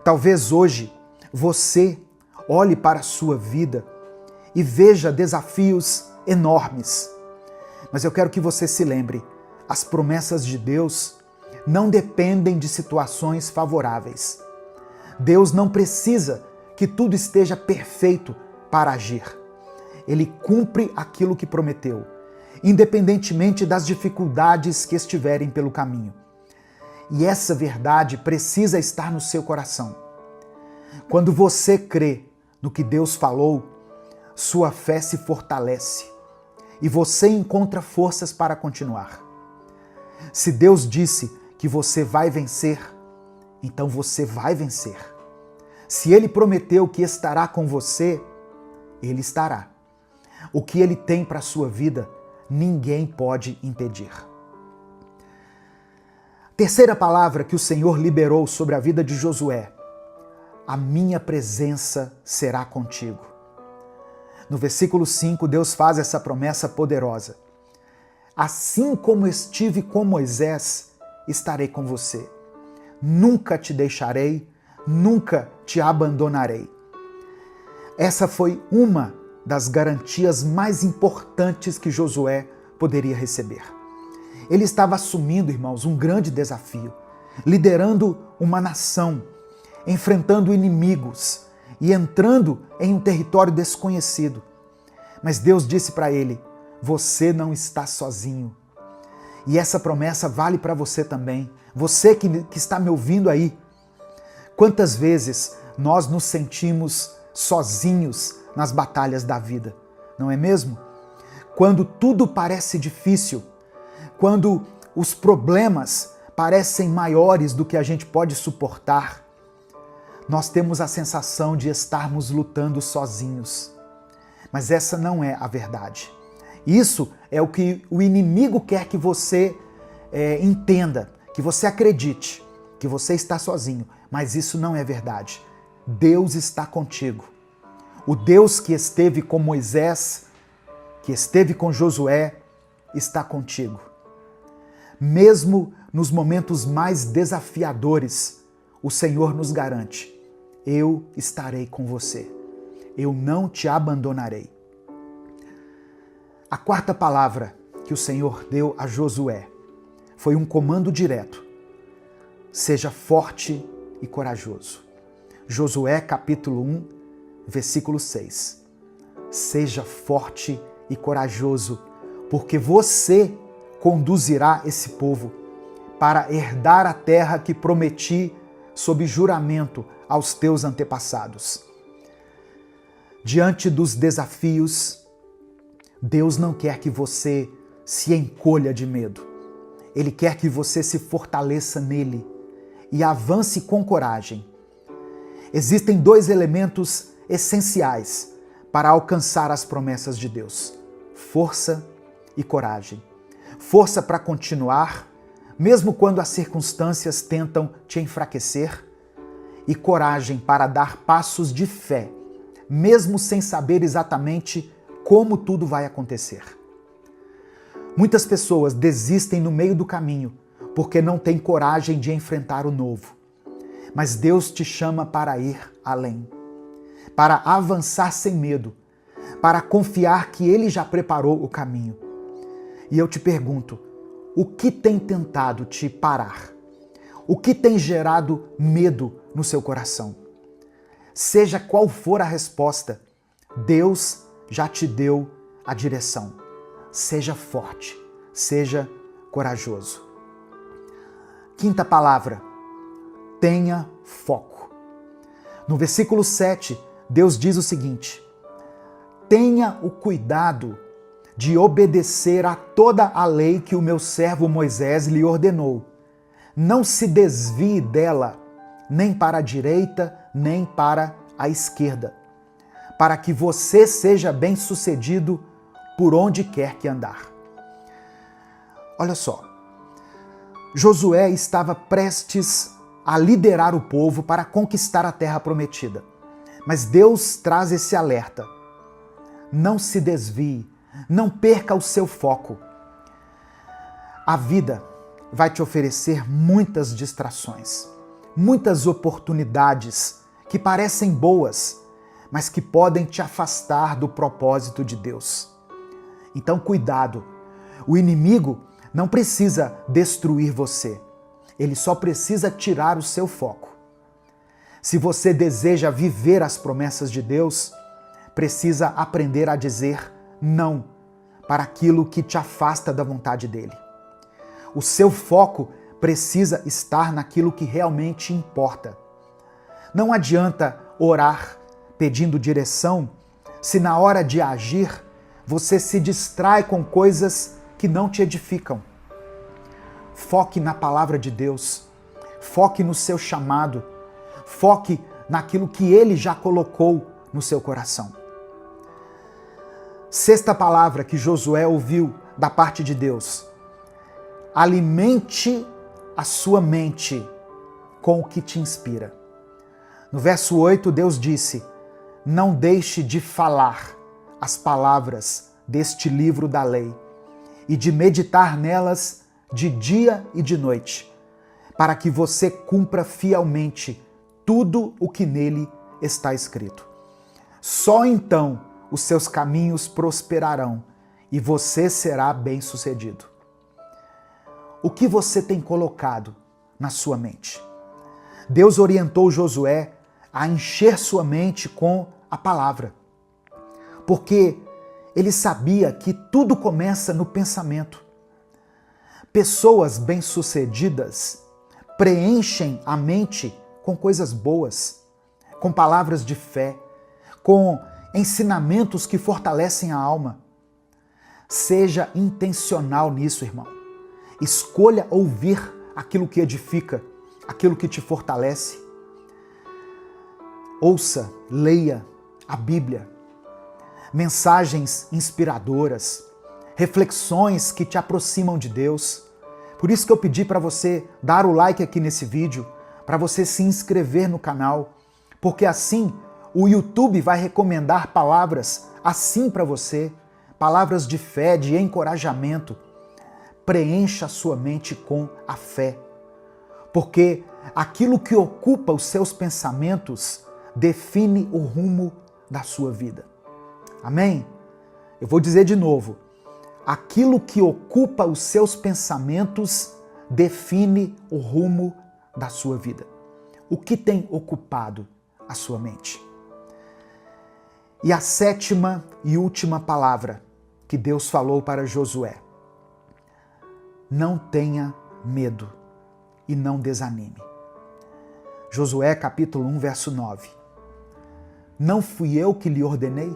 Talvez hoje você olhe para a sua vida e veja desafios enormes. Mas eu quero que você se lembre, as promessas de Deus não dependem de situações favoráveis. Deus não precisa que tudo esteja perfeito para agir. Ele cumpre aquilo que prometeu, independentemente das dificuldades que estiverem pelo caminho. E essa verdade precisa estar no seu coração. Quando você crê no que Deus falou, sua fé se fortalece e você encontra forças para continuar. Se Deus disse que você vai vencer, então você vai vencer. Se Ele prometeu que estará com você, Ele estará. O que Ele tem para a sua vida, ninguém pode impedir. Terceira palavra que o Senhor liberou sobre a vida de Josué: a minha presença será contigo. No versículo 5, Deus faz essa promessa poderosa. Assim como estive com Moisés, estarei com você. Nunca te deixarei, nunca te abandonarei. Essa foi uma das garantias mais importantes que Josué poderia receber. Ele estava assumindo, irmãos, um grande desafio, liderando uma nação, enfrentando inimigos e entrando em um território desconhecido. Mas Deus disse para ele: você não está sozinho. E essa promessa vale para você também. Você que está me ouvindo aí. Quantas vezes nós nos sentimos sozinhos nas batalhas da vida, não é mesmo? Quando tudo parece difícil, quando os problemas parecem maiores do que a gente pode suportar, nós temos a sensação de estarmos lutando sozinhos. Mas essa não é a verdade. Isso é o que o inimigo quer que você entenda, que você acredite, que você está sozinho. Mas isso não é verdade. Deus está contigo. O Deus que esteve com Moisés, que esteve com Josué, está contigo. Mesmo nos momentos mais desafiadores, o Senhor nos garante: eu estarei com você. Eu não te abandonarei. A quarta palavra que o Senhor deu a Josué foi um comando direto: seja forte e corajoso. Josué capítulo 1, versículo 6. Seja forte e corajoso, porque você conduzirá esse povo para herdar a terra que prometi sob juramento aos teus antepassados. Diante dos desafios, Deus não quer que você se encolha de medo. Ele quer que você se fortaleça nele e avance com coragem. Existem dois elementos essenciais para alcançar as promessas de Deus: força e coragem. Força para continuar, mesmo quando as circunstâncias tentam te enfraquecer, e coragem para dar passos de fé, mesmo sem saber exatamente como tudo vai acontecer. Muitas pessoas desistem no meio do caminho porque não têm coragem de enfrentar o novo. Mas Deus te chama para ir além, para avançar sem medo, para confiar que Ele já preparou o caminho. E eu te pergunto, o que tem tentado te parar? O que tem gerado medo no seu coração? Seja qual for a resposta, Deus já te deu a direção. Seja forte, seja corajoso. Quinta palavra: tenha foco. No versículo 7, Deus diz o seguinte: tenha o cuidado de obedecer a toda a lei que o meu servo Moisés lhe ordenou. Não se desvie dela, nem para a direita, nem para a esquerda, para que você seja bem-sucedido por onde quer que andar. Olha só, Josué estava prestes a liderar o povo para conquistar a terra prometida. Mas Deus traz esse alerta: não se desvie, não perca o seu foco. A vida vai te oferecer muitas distrações, muitas oportunidades que parecem boas, mas que podem te afastar do propósito de Deus. Então, cuidado. O inimigo não precisa destruir você. Ele só precisa tirar o seu foco. Se você deseja viver as promessas de Deus, precisa aprender a dizer não para aquilo que te afasta da vontade dele. O seu foco precisa estar naquilo que realmente importa. Não adianta orar pedindo direção se na hora de agir você se distrai com coisas que não te edificam. Foque na palavra de Deus, foque no seu chamado, foque naquilo que Ele já colocou no seu coração. Sexta palavra que Josué ouviu da parte de Deus: alimente a sua mente com o que te inspira. No verso 8, Deus disse: não deixe de falar as palavras deste livro da lei e de meditar nelas de dia e de noite, para que você cumpra fielmente tudo o que nele está escrito. Só então os seus caminhos prosperarão e você será bem-sucedido. O que você tem colocado na sua mente? Deus orientou Josué a encher sua mente com a palavra, porque ele sabia que tudo começa no pensamento. Pessoas bem-sucedidas preenchem a mente com coisas boas, com palavras de fé, com ensinamentos que fortalecem a alma. Seja intencional nisso, irmão. Escolha ouvir aquilo que edifica, aquilo que te fortalece. Ouça, leia a Bíblia. Mensagens inspiradoras, reflexões que te aproximam de Deus. Por isso que eu pedi para você dar o like aqui nesse vídeo, para você se inscrever no canal, porque assim o YouTube vai recomendar palavras assim para você, palavras de fé, de encorajamento. Preencha a sua mente com a fé, porque aquilo que ocupa os seus pensamentos define o rumo da sua vida. Amém? Eu vou dizer de novo. Aquilo que ocupa os seus pensamentos define o rumo da sua vida. O que tem ocupado a sua mente? E a sétima e última palavra que Deus falou para Josué: não tenha medo e não desanime. Josué capítulo 1, verso 9. Não fui eu que lhe ordenei?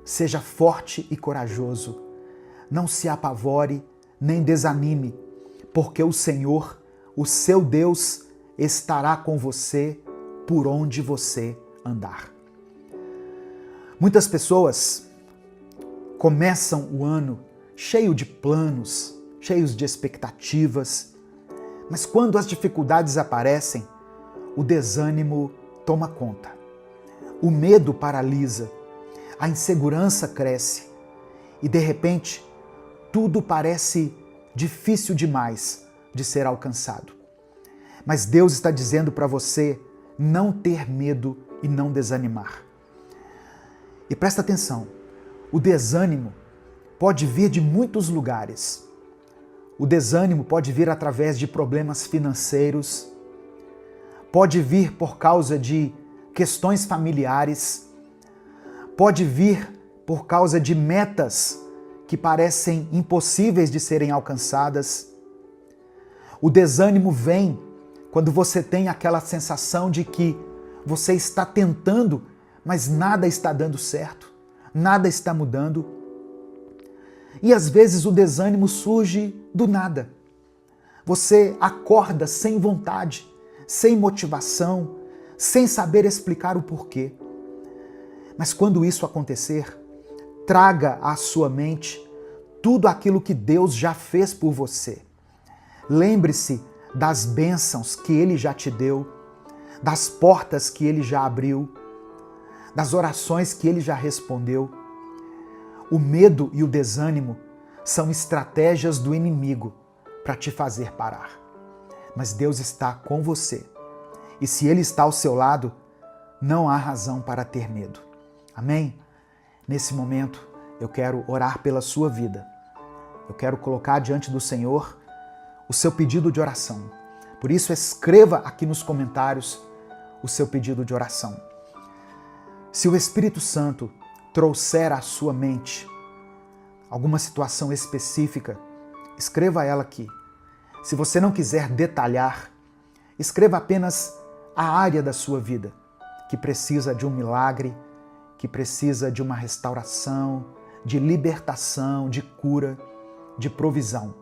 Seja forte e corajoso. Não se apavore nem desanime, porque o Senhor, o seu Deus, estará com você por onde você andar. Muitas pessoas começam o ano cheio de planos, cheios de expectativas, mas quando as dificuldades aparecem, o desânimo toma conta. O medo paralisa, a insegurança cresce e, de repente, tudo parece difícil demais de ser alcançado. Mas Deus está dizendo para você não ter medo e não desanimar. E presta atenção, o desânimo pode vir de muitos lugares. O desânimo pode vir através de problemas financeiros, pode vir por causa de questões familiares, pode vir por causa de metas que parecem impossíveis de serem alcançadas. O desânimo vem quando você tem aquela sensação de que você está tentando, mas nada está dando certo, nada está mudando. E às vezes o desânimo surge do nada. Você acorda sem vontade, sem motivação, sem saber explicar o porquê. Mas quando isso acontecer, traga à sua mente tudo aquilo que Deus já fez por você. Lembre-se das bênçãos que Ele já te deu, das portas que Ele já abriu, das orações que Ele já respondeu. O medo e o desânimo são estratégias do inimigo para te fazer parar. Mas Deus está com você. E se Ele está ao seu lado, não há razão para ter medo. Amém? Nesse momento, eu quero orar pela sua vida. Eu quero colocar diante do Senhor o seu pedido de oração. Por isso, escreva aqui nos comentários o seu pedido de oração. Se o Espírito Santo trouxer à sua mente alguma situação específica, escreva ela aqui. Se você não quiser detalhar, escreva apenas a área da sua vida que precisa de um milagre, que precisa de uma restauração, de libertação, de cura, de provisão.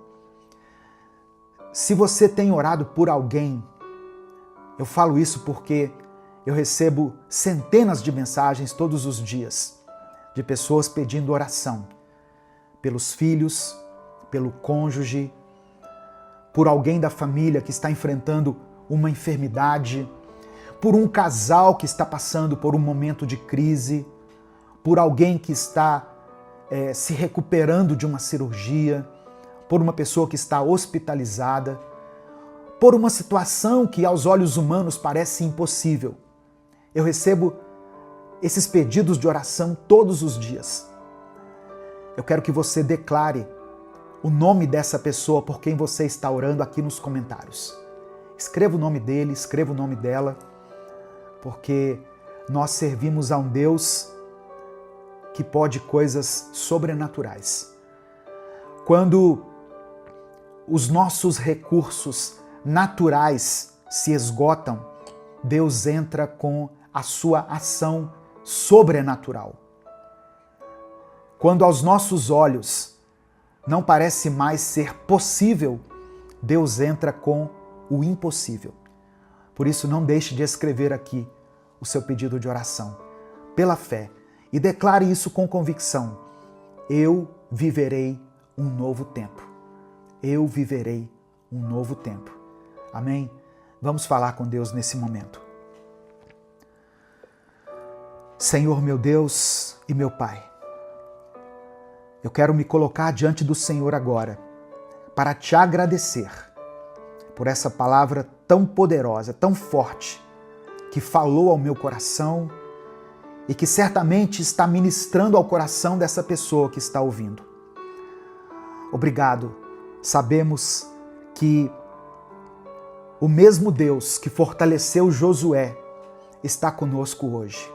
Se você tem orado por alguém, eu falo isso porque eu recebo centenas de mensagens todos os dias de pessoas pedindo oração pelos filhos, pelo cônjuge, por alguém da família que está enfrentando uma enfermidade, por um casal que está passando por um momento de crise, por alguém que está se recuperando de uma cirurgia, por uma pessoa que está hospitalizada, por uma situação que aos olhos humanos parece impossível. Eu recebo esses pedidos de oração todos os dias. Eu quero que você declare o nome dessa pessoa por quem você está orando aqui nos comentários. Escreva o nome dele, escreva o nome dela, porque nós servimos a um Deus que pode coisas sobrenaturais. Quando os nossos recursos naturais se esgotam, Deus entra com a sua ação sobrenatural. Quando aos nossos olhos não parece mais ser possível, Deus entra com o impossível. Por isso, não deixe de escrever aqui o seu pedido de oração, pela fé, e declare isso com convicção. Eu viverei um novo tempo. Eu viverei um novo tempo. Amém? Vamos falar com Deus nesse momento. Senhor meu Deus e meu Pai, Eu quero me colocar diante do Senhor agora para te agradecer por essa palavra tão poderosa, tão forte, que falou ao meu coração e que certamente está ministrando ao coração dessa pessoa que está ouvindo. Obrigado. Sabemos que o mesmo Deus que fortaleceu Josué está conosco hoje.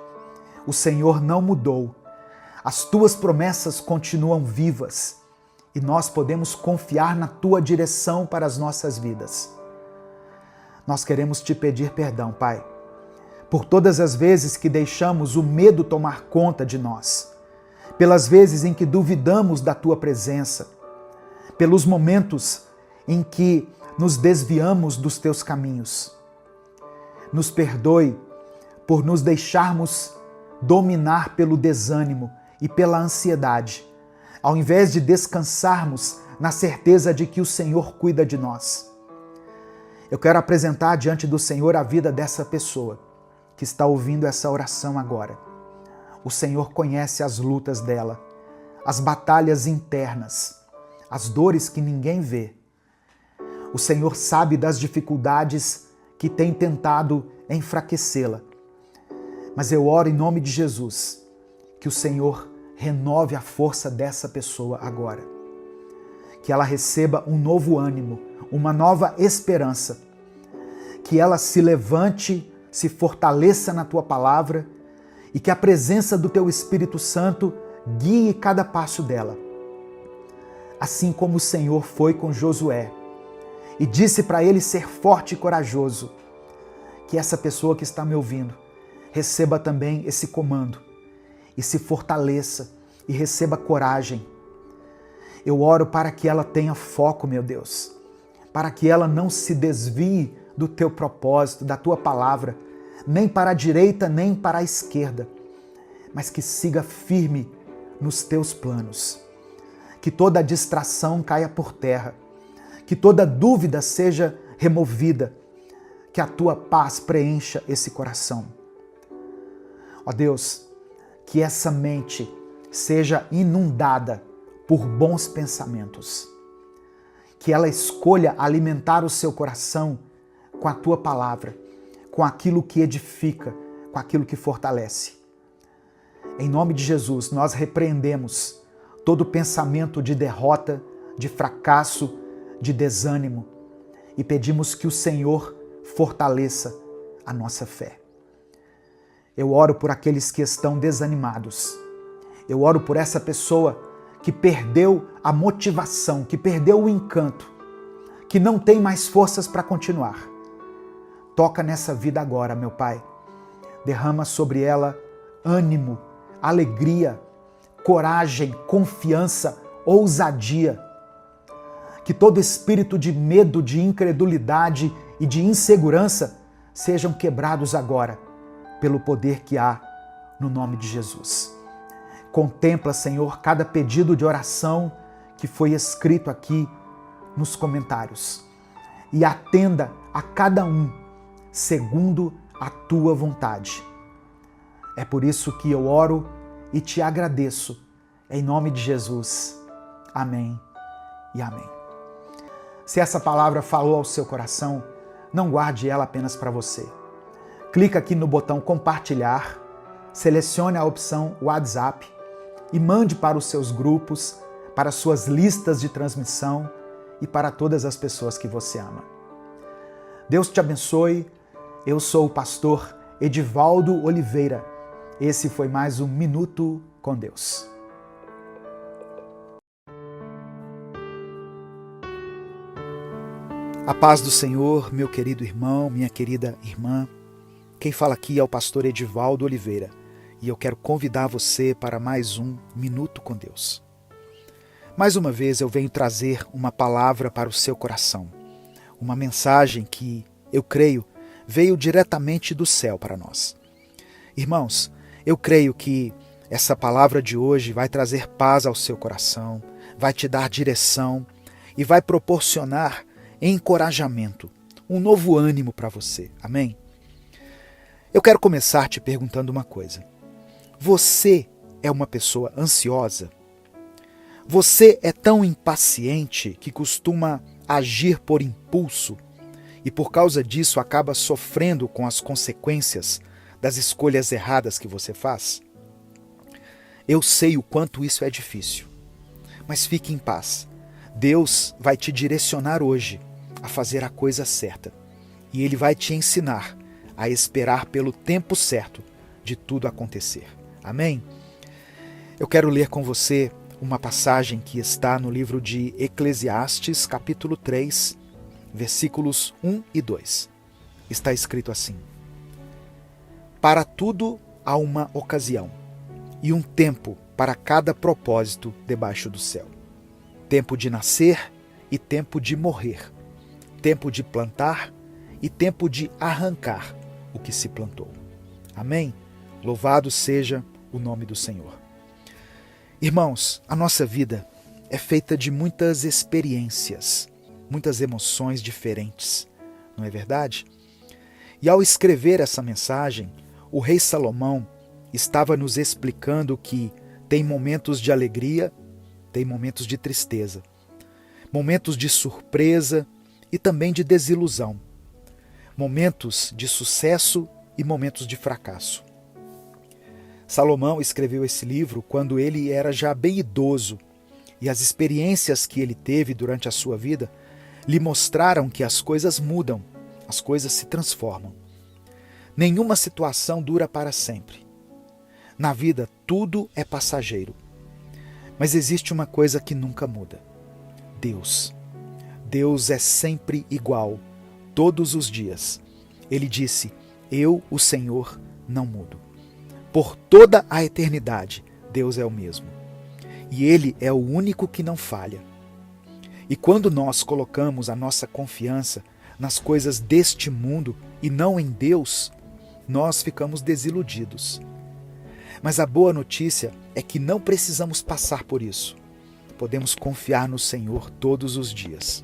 O Senhor não mudou. As tuas promessas continuam vivas e nós podemos confiar na tua direção para as nossas vidas. Nós queremos te pedir perdão, Pai, por todas as vezes que deixamos o medo tomar conta de nós, pelas vezes em que duvidamos da tua presença, pelos momentos em que nos desviamos dos teus caminhos. Nos perdoe por nos deixarmos dominar pelo desânimo e pela ansiedade, ao invés de descansarmos na certeza de que o Senhor cuida de nós. Eu quero apresentar diante do Senhor a vida dessa pessoa que está ouvindo essa oração agora. O Senhor conhece as lutas dela, as batalhas internas, as dores que ninguém vê. O Senhor sabe das dificuldades que tem tentado enfraquecê-la. Mas eu oro em nome de Jesus, que o Senhor renove a força dessa pessoa agora. Que ela receba um novo ânimo, uma nova esperança. Que ela se levante, se fortaleça na tua palavra e que a presença do teu Espírito Santo guie cada passo dela. Assim como o Senhor foi com Josué e disse para ele ser forte e corajoso, que essa pessoa que está me ouvindo receba também esse comando e se fortaleça e receba coragem. Eu oro para que ela tenha foco, meu Deus, para que ela não se desvie do teu propósito, da tua palavra, nem para a direita, nem para a esquerda, mas que siga firme nos teus planos. Que toda distração caia por terra, que toda dúvida seja removida, que a tua paz preencha esse coração. Ó Deus, que essa mente seja inundada por bons pensamentos, que ela escolha alimentar o seu coração com a tua palavra, com aquilo que edifica, com aquilo que fortalece. Em nome de Jesus, nós repreendemos todo pensamento de derrota, de fracasso, de desânimo e pedimos que o Senhor fortaleça a nossa fé. Eu oro por aqueles que estão desanimados. Eu oro por essa pessoa que perdeu a motivação, que perdeu o encanto, que não tem mais forças para continuar. Toca nessa vida agora, meu Pai. Derrama sobre ela ânimo, alegria, coragem, confiança, ousadia. Que todo espírito de medo, de incredulidade e de insegurança sejam quebrados agora, pelo poder que há no nome de Jesus. Contempla, Senhor, cada pedido de oração que foi escrito aqui nos comentários e atenda a cada um segundo a tua vontade. É por isso que eu oro e te agradeço, em nome de Jesus. Amém e amém. Se essa palavra falou ao seu coração, não guarde ela apenas para você. Clica aqui no botão compartilhar, selecione a opção WhatsApp e mande para os seus grupos, para suas listas de transmissão e para todas as pessoas que você ama. Deus te abençoe. Eu sou o pastor Edivaldo Oliveira. Esse foi mais um Minuto com Deus. A paz do Senhor, meu querido irmão, minha querida irmã. Quem fala aqui é o pastor Edivaldo Oliveira e eu quero convidar você para mais um Minuto com Deus. Mais uma vez eu venho trazer uma palavra para o seu coração, uma mensagem que, eu creio, veio diretamente do céu para nós. Irmãos, eu creio que essa palavra de hoje vai trazer paz ao seu coração, vai te dar direção e vai proporcionar encorajamento, um novo ânimo para você. Amém? Eu quero começar te perguntando uma coisa. Você é uma pessoa ansiosa? Você é tão impaciente que costuma agir por impulso e por causa disso acaba sofrendo com as consequências das escolhas erradas que você faz? Eu sei o quanto isso é difícil, mas fique em paz. Deus vai te direcionar hoje a fazer a coisa certa e Ele vai te ensinar a esperar pelo tempo certo de tudo acontecer. Amém? Eu quero ler com você uma passagem que está no livro de Eclesiastes, capítulo 3, versículos 1 e 2. Está escrito assim: Para tudo há uma ocasião, e um tempo para cada propósito debaixo do céu. Tempo de nascer e tempo de morrer. Tempo de plantar e tempo de arrancar o que se plantou. Amém? Louvado seja o nome do Senhor. Irmãos, a nossa vida é feita de muitas experiências, muitas emoções diferentes, não é verdade? E ao escrever essa mensagem, o rei Salomão estava nos explicando que tem momentos de alegria, tem momentos de tristeza, momentos de surpresa e também de desilusão, momentos de sucesso e momentos de fracasso. Salomão escreveu esse livro quando ele era já bem idoso e as experiências que ele teve durante a sua vida lhe mostraram que as coisas mudam, as coisas se transformam. Nenhuma situação dura para sempre. Na vida, tudo é passageiro. Mas existe uma coisa que nunca muda: Deus. Deus é sempre igual, todos os dias. Ele disse: Eu, o Senhor, não mudo. Por toda a eternidade, Deus é o mesmo. E Ele é o único que não falha. E quando nós colocamos a nossa confiança nas coisas deste mundo e não em Deus, nós ficamos desiludidos. Mas a boa notícia é que não precisamos passar por isso. Podemos confiar no Senhor todos os dias.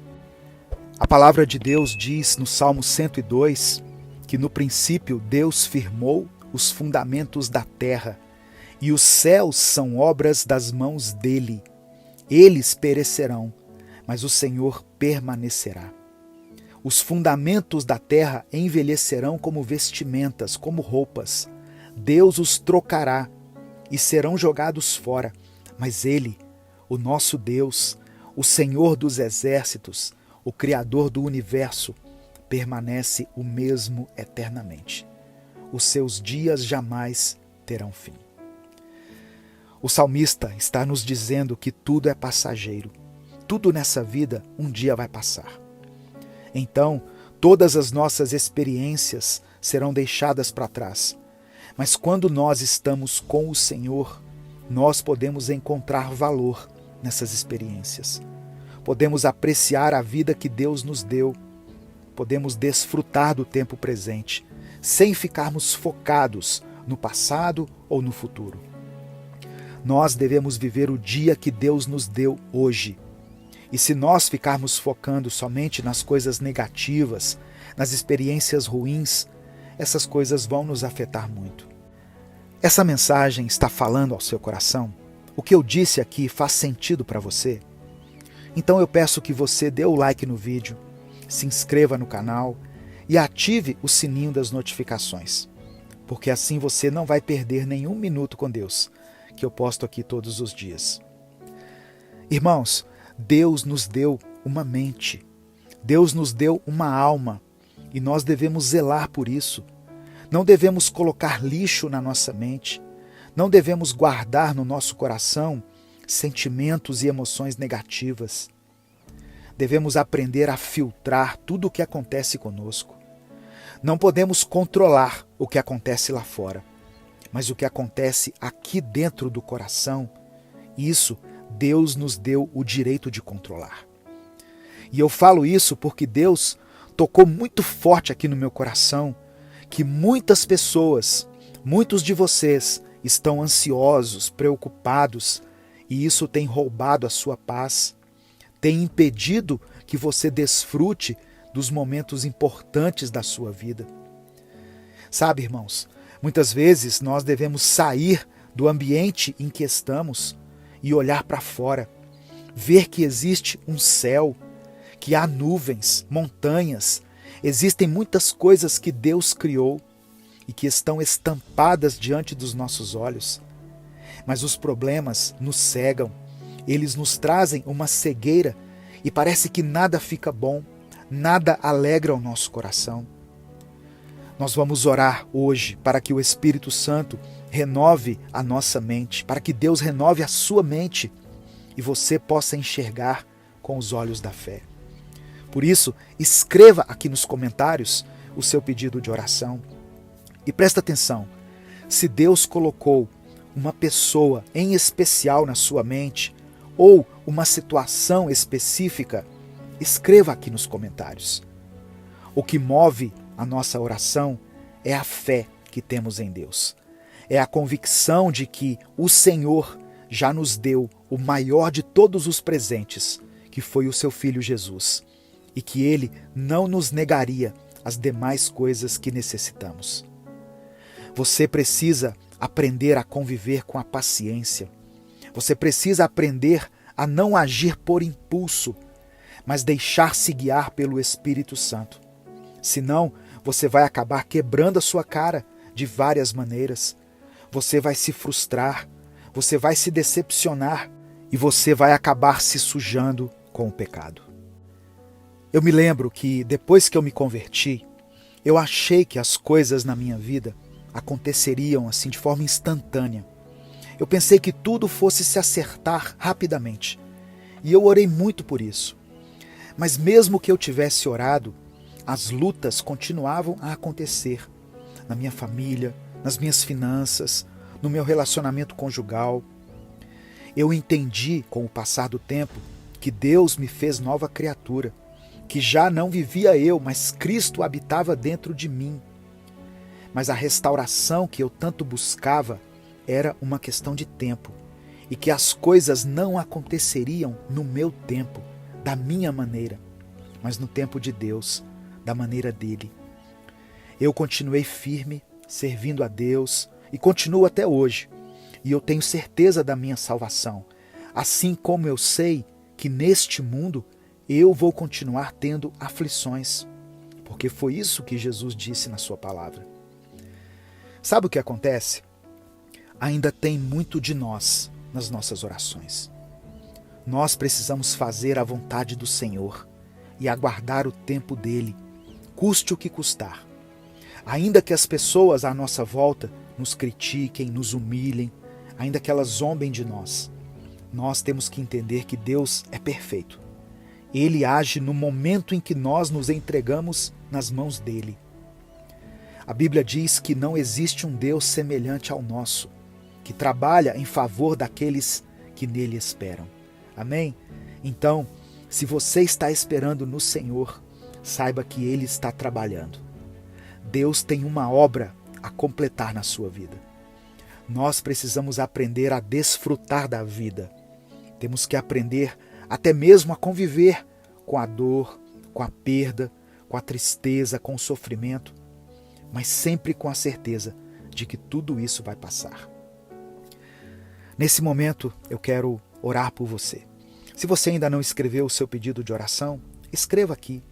A palavra de Deus diz no Salmo 102 que no princípio Deus firmou os fundamentos da terra e os céus são obras das mãos dele. Eles perecerão, mas o Senhor permanecerá. Os fundamentos da terra envelhecerão como vestimentas, como roupas. Deus os trocará e serão jogados fora, mas Ele, o nosso Deus, o Senhor dos exércitos, o Criador do universo, permanece o mesmo eternamente. Os seus dias jamais terão fim. O salmista está nos dizendo que tudo é passageiro. Tudo nessa vida um dia vai passar. Então, todas as nossas experiências serão deixadas para trás. Mas quando nós estamos com o Senhor, nós podemos encontrar valor nessas experiências. Podemos apreciar a vida que Deus nos deu. Podemos desfrutar do tempo presente, sem ficarmos focados no passado ou no futuro. Nós devemos viver o dia que Deus nos deu hoje. E se nós ficarmos focando somente nas coisas negativas, nas experiências ruins, essas coisas vão nos afetar muito. Essa mensagem está falando ao seu coração? O que eu disse aqui faz sentido para você? Então eu peço que você dê o like no vídeo, se inscreva no canal e ative o sininho das notificações, porque assim você não vai perder nenhum minuto com Deus, que eu posto aqui todos os dias. Irmãos, Deus nos deu uma mente, Deus nos deu uma alma e nós devemos zelar por isso. Não devemos colocar lixo na nossa mente, não devemos guardar no nosso coração sentimentos e emoções negativas. Devemos aprender a filtrar tudo o que acontece conosco. Não podemos controlar o que acontece lá fora, mas o que acontece aqui dentro do coração, isso Deus nos deu o direito de controlar. E eu falo isso porque Deus tocou muito forte aqui no meu coração que muitas pessoas, muitos de vocês estão ansiosos, preocupados, e isso tem roubado a sua paz, tem impedido que você desfrute dos momentos importantes da sua vida. Sabe, irmãos, muitas vezes nós devemos sair do ambiente em que estamos e olhar para fora ver que existe um céu, que há nuvens, montanhas, existem muitas coisas que Deus criou e que estão estampadas diante dos nossos olhos. Mas os problemas nos cegam, eles nos trazem uma cegueira e parece que nada fica bom, nada alegra o nosso coração. Nós vamos orar hoje para que o Espírito Santo renove a nossa mente, para que Deus renove a sua mente e você possa enxergar com os olhos da fé. Por isso, escreva aqui nos comentários o seu pedido de oração. E presta atenção, se Deus colocou uma pessoa em especial na sua mente ou uma situação específica, escreva aqui nos comentários. O que move a nossa oração é a fé que temos em Deus. É a convicção de que o Senhor já nos deu o maior de todos os presentes, que foi o seu Filho Jesus, e que Ele não nos negaria as demais coisas que necessitamos. Você precisa aprender a conviver com a paciência. Você precisa aprender a não agir por impulso, mas deixar-se guiar pelo Espírito Santo. Senão, você vai acabar quebrando a sua cara de várias maneiras. Você vai se frustrar, você vai se decepcionar e você vai acabar se sujando com o pecado. Eu me lembro que depois que eu me converti, eu achei que as coisas na minha vida aconteceriam assim de forma instantânea. Eu pensei que tudo fosse se acertar rapidamente. E eu orei muito por isso. Mas mesmo que eu tivesse orado, as lutas continuavam a acontecer na minha família, nas minhas finanças, no meu relacionamento conjugal. Eu entendi com o passar do tempo que Deus me fez nova criatura, que já não vivia eu, mas Cristo habitava dentro de mim. Mas a restauração que eu tanto buscava era uma questão de tempo, e que as coisas não aconteceriam no meu tempo, da minha maneira, mas no tempo de Deus, da maneira dele. Eu continuei firme, servindo a Deus, e continuo até hoje, e eu tenho certeza da minha salvação, assim como eu sei que neste mundo eu vou continuar tendo aflições, porque foi isso que Jesus disse na sua palavra. Sabe o que acontece? Ainda tem muito de nós nas nossas orações. Nós precisamos fazer a vontade do Senhor e aguardar o tempo dele, custe o que custar. Ainda que as pessoas à nossa volta nos critiquem, nos humilhem, ainda que elas zombem de nós, nós temos que entender que Deus é perfeito. Ele age no momento em que nós nos entregamos nas mãos dele. A Bíblia diz que não existe um Deus semelhante ao nosso, que trabalha em favor daqueles que nele esperam. Amém? Então, se você está esperando no Senhor, saiba que Ele está trabalhando. Deus tem uma obra a completar na sua vida. Nós precisamos aprender a desfrutar da vida. Temos que aprender até mesmo a conviver com a dor, com a perda, com a tristeza, com o sofrimento, mas sempre com a certeza de que tudo isso vai passar. Nesse momento, eu quero orar por você. Se você ainda não escreveu o seu pedido de oração, escreva aqui.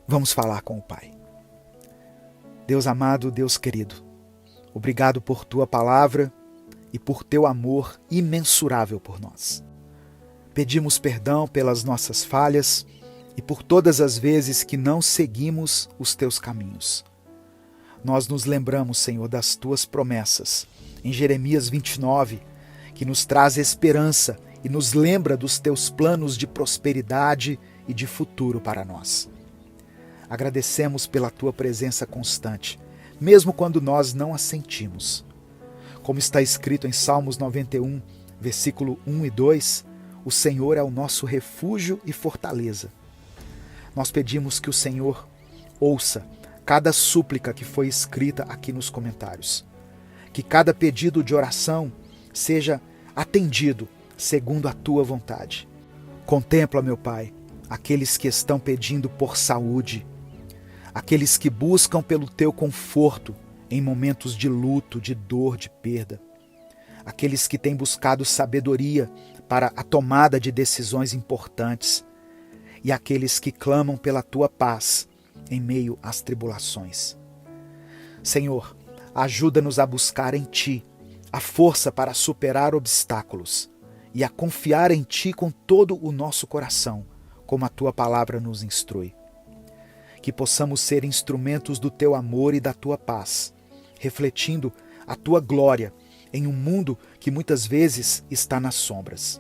Vamos falar com o Pai. Deus amado, Deus querido, obrigado por Tua palavra e por Teu amor imensurável por nós. Pedimos perdão pelas nossas falhas e por todas as vezes que não seguimos os Teus caminhos. Nós nos lembramos, Senhor, das Tuas promessas em Jeremias 29, que nos traz esperança e nos lembra dos Teus planos de prosperidade e de futuro para nós. Agradecemos pela Tua presença constante, mesmo quando nós não a sentimos. Como está escrito em Salmos 91, versículo 1 e 2, o Senhor é o nosso refúgio e fortaleza. Nós pedimos que o Senhor ouça cada súplica que foi escrita aqui nos comentários. Que cada pedido de oração seja atendido segundo a Tua vontade. Contempla, meu Pai, aqueles que estão pedindo por saúde, aqueles que buscam pelo Teu conforto em momentos de luto, de dor, de perda, aqueles que têm buscado sabedoria para a tomada de decisões importantes e aqueles que clamam pela tua paz em meio às tribulações. Senhor, ajuda-nos a buscar em Ti a força para superar obstáculos e a confiar em Ti com todo o nosso coração, como a Tua palavra nos instrui. Que possamos ser instrumentos do Teu amor e da Tua paz, refletindo a Tua glória em um mundo que muitas vezes está nas sombras.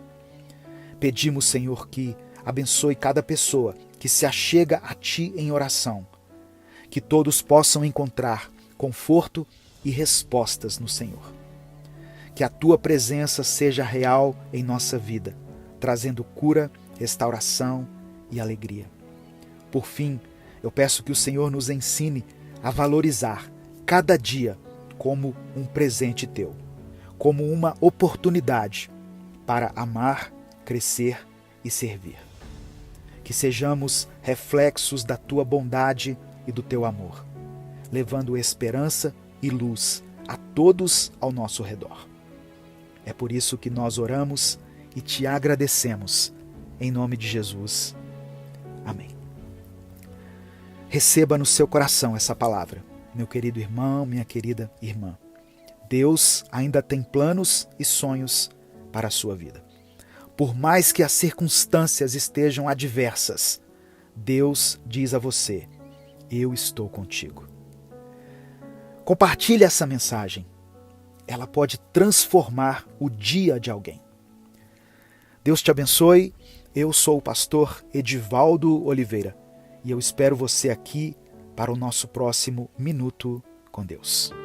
Pedimos, Senhor, que abençoe cada pessoa que se achega a Ti em oração, que todos possam encontrar conforto e respostas no Senhor. Que a Tua presença seja real em nossa vida, trazendo cura, restauração e alegria. Por fim, eu peço que o Senhor nos ensine a valorizar cada dia como um presente Teu, como uma oportunidade para amar, crescer e servir. Que sejamos reflexos da Tua bondade e do Teu amor, levando esperança e luz a todos ao nosso redor. É por isso que nós oramos e Te agradecemos, em nome de Jesus. Amém. Receba no seu coração essa palavra, meu querido irmão, minha querida irmã. Deus ainda tem planos e sonhos para a sua vida. Por mais que as circunstâncias estejam adversas, Deus diz a você: eu estou contigo. Compartilhe essa mensagem. Ela pode transformar o dia de alguém. Deus te abençoe. Eu sou o pastor Edivaldo Oliveira e eu espero você aqui para o nosso próximo Minuto com Deus.